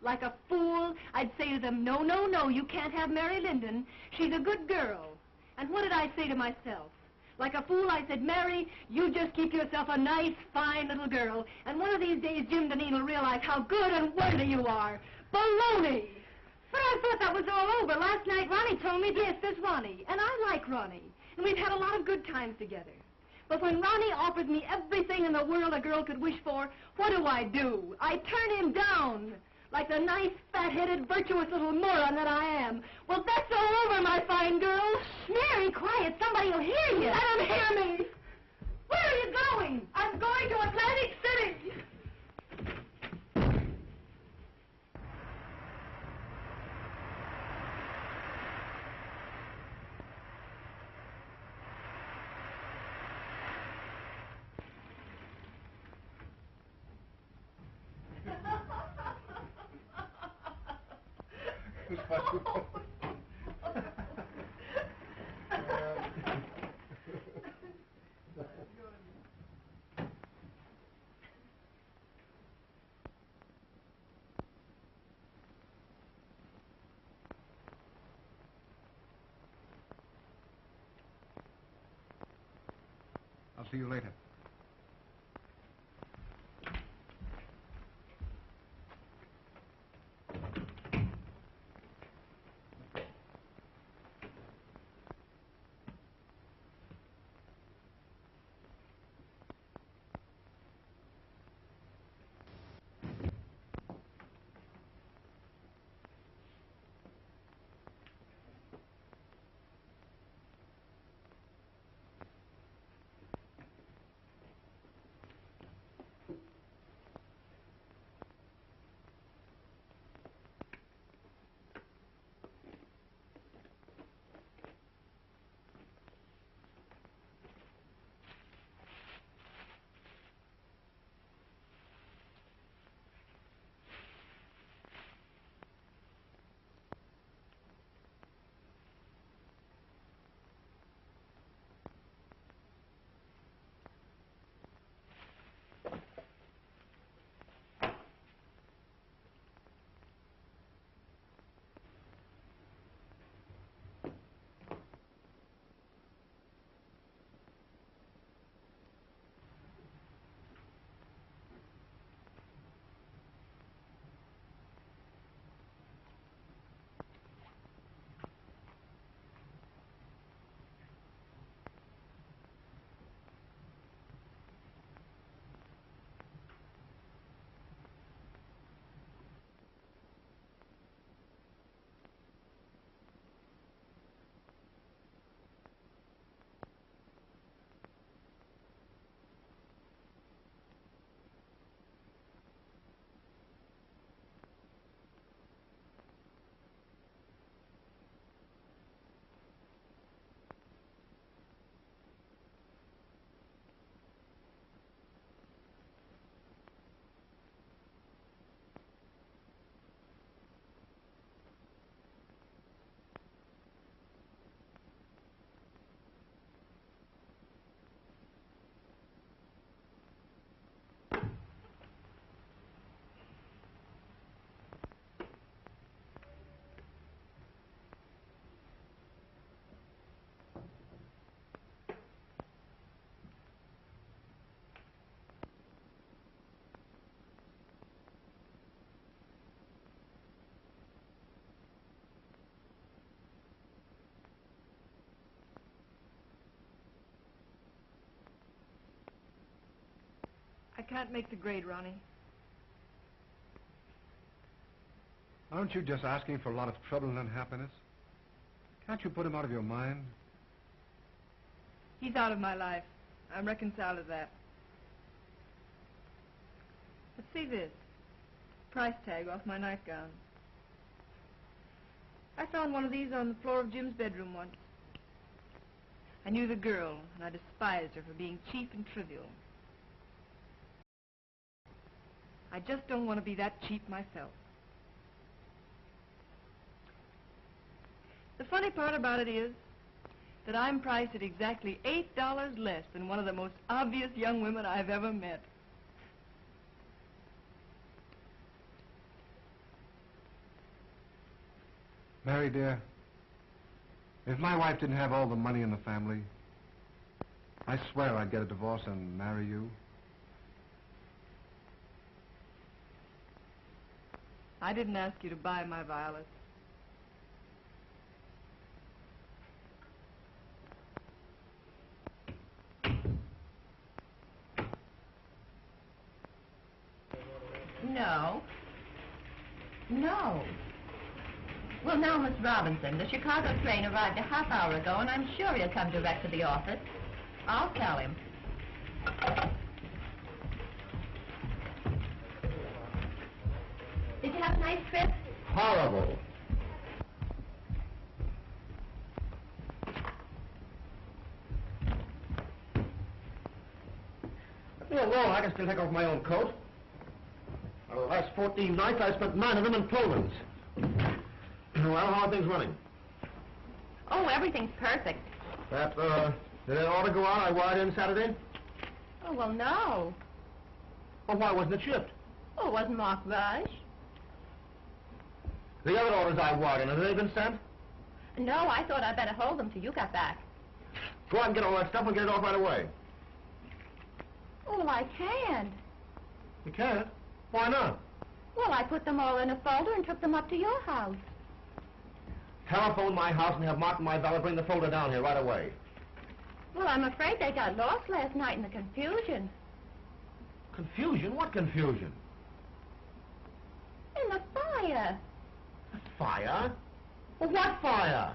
Like a fool, I'd say to them, no, no, no, you can't have Mary Linden. She's a good girl. And what did I say to myself? Like a fool, I said, Mary, you just keep yourself a nice, fine little girl, and one of these days Jim Duneen will realize how good and worthy you are. Baloney! But I thought that was all over. Last night Ronnie told me, yes, there's Ronnie, and I like Ronnie, and we've had a lot of good times together. But when Ronnie offers me everything in the world a girl could wish for, what do? I turn him down, like the nice, fat-headed, virtuous little moron that I am. Well, that's all over, my fine girl. Mary, quiet. Somebody will hear you. Let him hear me. Where are you going? I'm going to Atlantic City. I'll see you later. I can't make the grade, Ronnie. Aren't you just asking for a lot of trouble and unhappiness? Can't you put him out of your mind? He's out of my life. I'm reconciled to that. Let's see this. Price tag off my nightgown. I found one of these on the floor of Jim's bedroom once. I knew the girl, and I despised her for being cheap and trivial. I just don't want to be that cheap myself. The funny part about it is that I'm priced at exactly $8 less than one of the most obvious young women I've ever met. Mary, dear, if my wife didn't have all the money in the family, I swear I'd get a divorce and marry you. I didn't ask you to buy my violets. No. No. Well, now, Miss Robinson, the Chicago train arrived a half hour ago, and I'm sure he'll come direct to the office. I'll tell him. Did you have a nice trip? Horrible. Let me alone. I can still take off my own coat. For the last 14 nights, I spent 9 of them in Poland. Well, how are things running? Oh, everything's perfect. Did that order go out I wired in Saturday? Oh, well, no. Well, why wasn't it shipped? Oh, it wasn't marked rush. The other orders I wired in, have they been sent? No, I thought I'd better hold them till you got back. Go out and get all that stuff and get it off right away. Oh, well, I can't. You can't? Why not? Well, I put them all in a folder and took them up to your house. Telephone my house and have Martin, my valet, bring the folder down here right away. Well, I'm afraid they got lost last night in the confusion. Confusion? What confusion? In the fire. The fire? Well, what fire?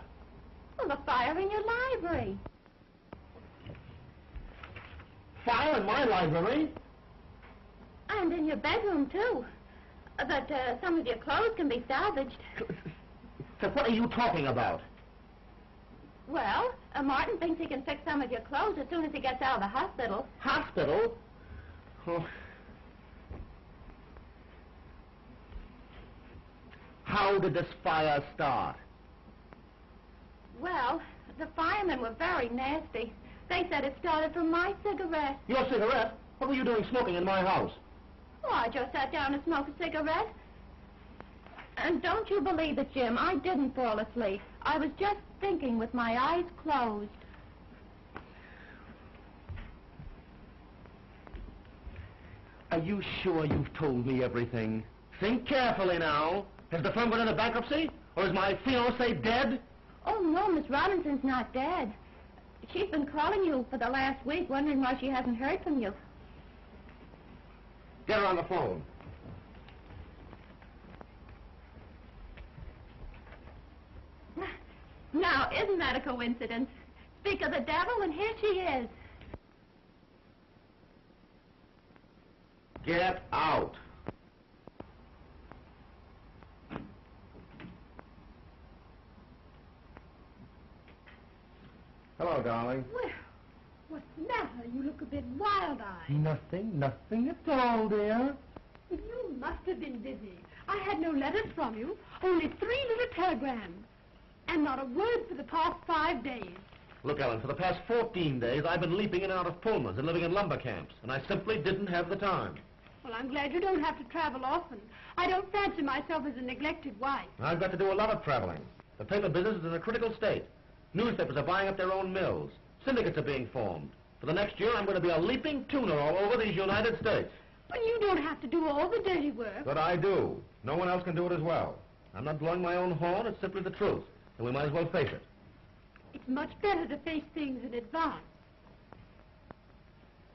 Well, the fire in your library. Fire in my library? And in your bedroom, too. But some of your clothes can be salvaged. So what are you talking about? Well, Martin thinks he can fix some of your clothes as soon as he gets out of the hospital. Hospital? Oh. How did this fire start? Well, the firemen were very nasty. They said it started from my cigarette. Your cigarette? What were you doing smoking in my house? Oh, I just sat down and smoked a cigarette. And don't you believe it, Jim, I didn't fall asleep. I was just thinking with my eyes closed. Are you sure you've told me everything? Think carefully now. Has the firm gone into bankruptcy? Or is my fiancée dead? Oh, no, Miss Robinson's not dead. She's been calling you for the last week, wondering why she hasn't heard from you. Get her on the phone. Now, isn't that a coincidence? Speak of the devil, and here she is. Get out. Hello, darling. Well, what's the matter? You look a bit wild-eyed. Nothing at all, dear. You must have been busy. I had no letters from you, only 3 little telegrams. And not a word for the past 5 days. Look, Ellen, for the past 14 days, I've been leaping in and out of Pullmans and living in lumber camps, and I simply didn't have the time. Well, I'm glad you don't have to travel often. I don't fancy myself as a neglected wife. I've got to do a lot of traveling. The paper business is in a critical state. Newspapers are buying up their own mills. Syndicates are being formed. For the next year, I'm going to be a leaping tuner all over these United States. But you don't have to do all the dirty work. But I do. No one else can do it as well. I'm not blowing my own horn. It's simply the truth. And we might as well face it. It's much better to face things in advance.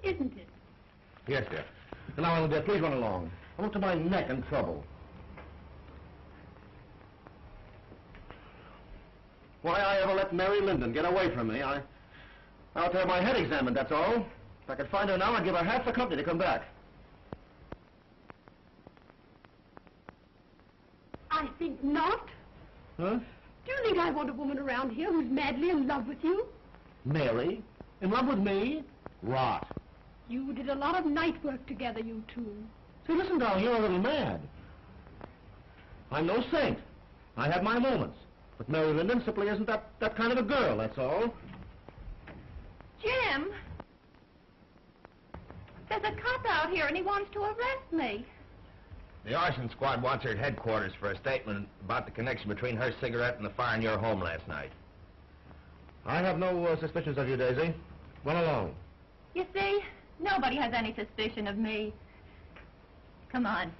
Isn't it? Yes, dear. And now, Ellen, dear, please run along. I'm up to my neck in trouble. Why I ever let Mary Linden get away from me, I'll have to have my head examined, that's all. If I could find her now, I'd give her half the company to come back. I think not. Huh? Do you think I want a woman around here who's madly in love with you? Mary? In love with me? Rot. You did a lot of night work together, you two. See, listen, darling, you're a little mad. I'm no saint. I have my moments. But Mary Linden simply isn't that kind of a girl, that's all. Jim! There's a cop out here and he wants to arrest me. The arson squad wants her at headquarters for a statement about the connection between her cigarette and the fire in your home last night. I have no suspicions of you, Daisy. Run along. You see, nobody has any suspicion of me. Come on.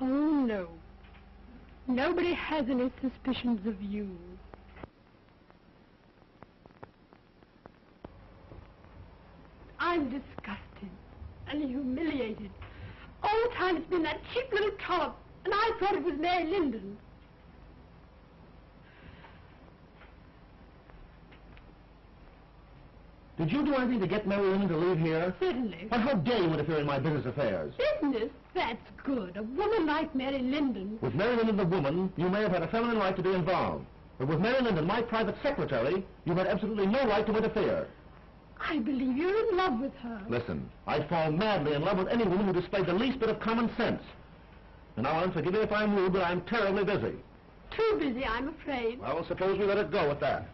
Oh, no. Nobody has any suspicions of you. I'm disgusted and humiliated. All the time it's been that cheap little trollop, and I thought it was Mary Linden. Did you do anything to get Mary Linden to leave here? Certainly. But how dare you interfere in my business affairs? Business? That's good. A woman like Mary Linden. With Mary Linden the woman, you may have had a feminine right to be involved. But with Mary Linden, my private secretary, you had absolutely no right to interfere. I believe you're in love with her. Listen, I'd fall madly in love with any woman who displayed the least bit of common sense. And now, forgive me if I'm rude, but I'm terribly busy. Too busy, I'm afraid. Well, suppose we let it go at that.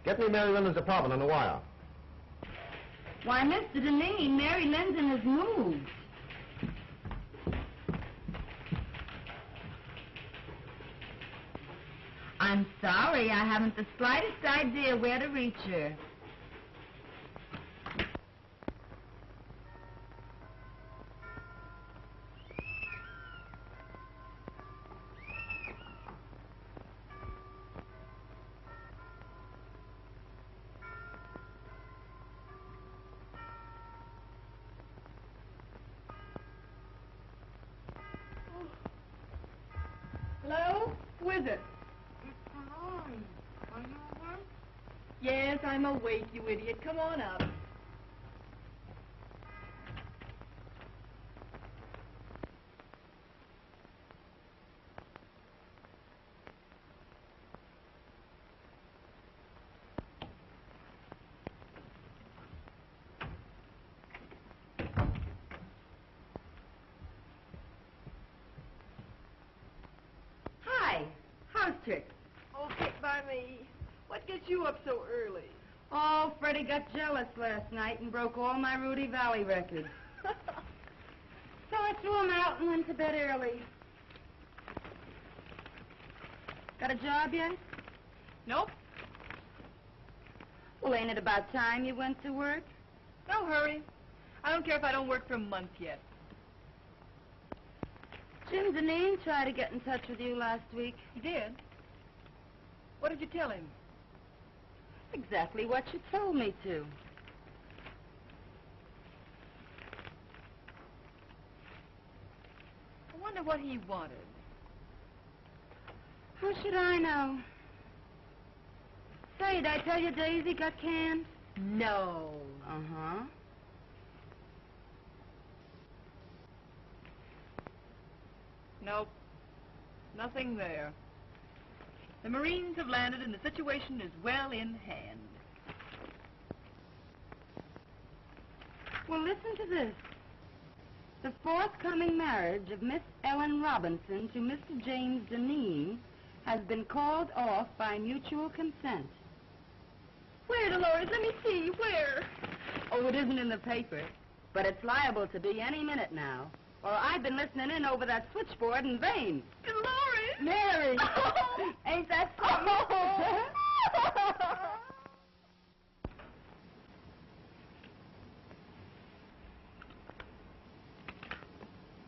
Get me Mary Linden's apartment on the wire. Why, Mr. Duneen, Mary Linden has moved. I'm sorry, I haven't the slightest idea where to reach her. Hello? Who is it? Yes, I'm awake, you idiot. Come on up. Hi, house trick. Oh, sit by me. What gets you up so early? Oh, Freddie got jealous last night and broke all my Rudy Valley records. So I threw him out and went to bed early. Got a job yet? Nope. Well, ain't it about time you went to work? No hurry. I don't care if I don't work for a month yet. Jim Duneen tried to get in touch with you last week. He did? What did you tell him? Exactly what you told me to. I wonder what he wanted. How should I know? Say, did I tell you Daisy got canned? No. Uh-huh. Nope. Nothing there. The Marines have landed and the situation is well in hand. Well, listen to this. The forthcoming marriage of Miss Ellen Robinson to Mr. James Duneen has been called off by mutual consent. Where, Dolores? Let me see. Where? Oh, it isn't in the paper, but it's liable to be any minute now. Or I've been listening in over that switchboard in vain. Dolores! Mary! Oh. Ain't that something?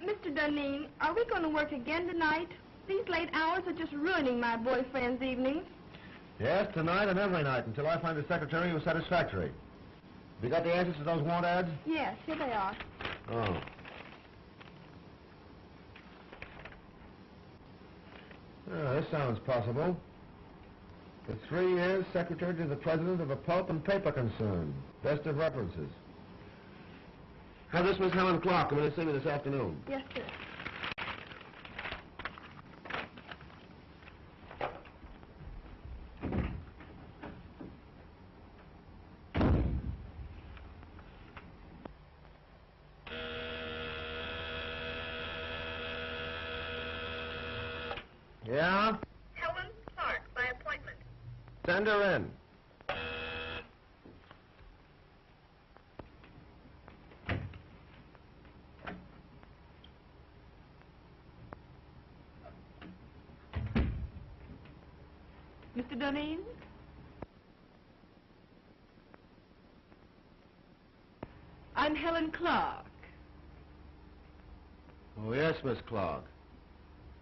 Mr. Duneen, are we going to work again tonight? These late hours are just ruining my boyfriend's evenings. Yes, tonight and every night until I find a secretary who's satisfactory. Have you got the answers to those want ads? Yes, here they are. Oh. This sounds possible. For 3 years, secretary to the president of a pulp and paper concern. Best of references. Have this Miss Helen Clark come in and see me this afternoon. Yes, sir. Yeah? Helen Clark, by appointment. Send her in. Mr. Duneen? I'm Helen Clark. Oh, yes, Miss Clark.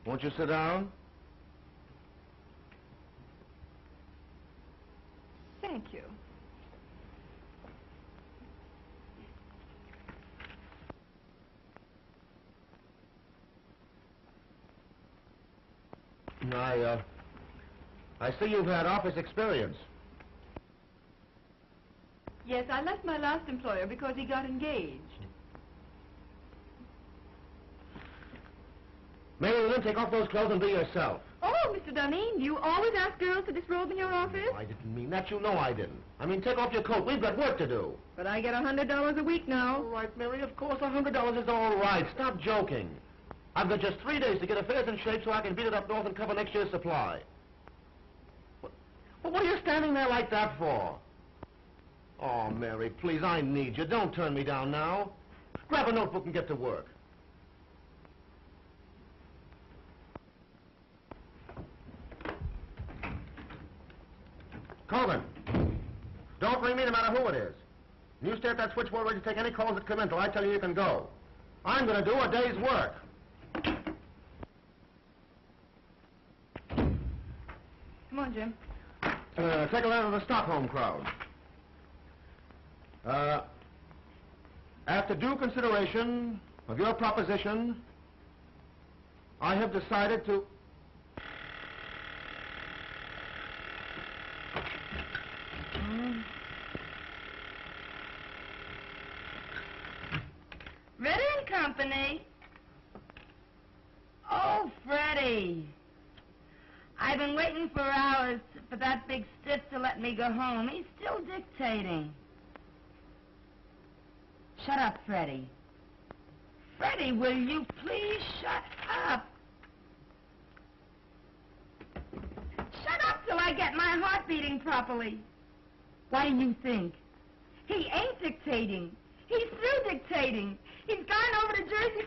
Won't you sit down? Thank you. I see you've had office experience. Yes, I left my last employer because he got engaged. Mary Linden, take off those clothes and be yourself. Oh, Mr. Duneen, do you always ask girls to disrobe in your office? I didn't mean that. You know I didn't. I mean, take off your coat. We've got work to do. But I get $100 a week now. All right, Mary, of course, $100 is all right. Stop joking. I've got just 3 days to get affairs in shape so I can beat it up north and cover next year's supply. Well, what are you standing there like that for? Oh, Mary, please, I need you. Don't turn me down now. Grab a notebook and get to work. Colvin, don't ring me no matter who it is. You stay at that switchboard ready to take any calls that come in till I tell you you can go. I'm going to do a day's work. Come on, Jim. Take a letter to the Stockholm crowd. After due consideration of your proposition, I have decided to... Ritter and Company. Oh, Freddie. I've been waiting for hours for that big stiff to let me go home. He's still dictating. Shut up, Freddie. Freddie, will you please shut up? Shut up till I get my heart beating properly. What do you think? He ain't dictating. He's through dictating. He's gone over to Jersey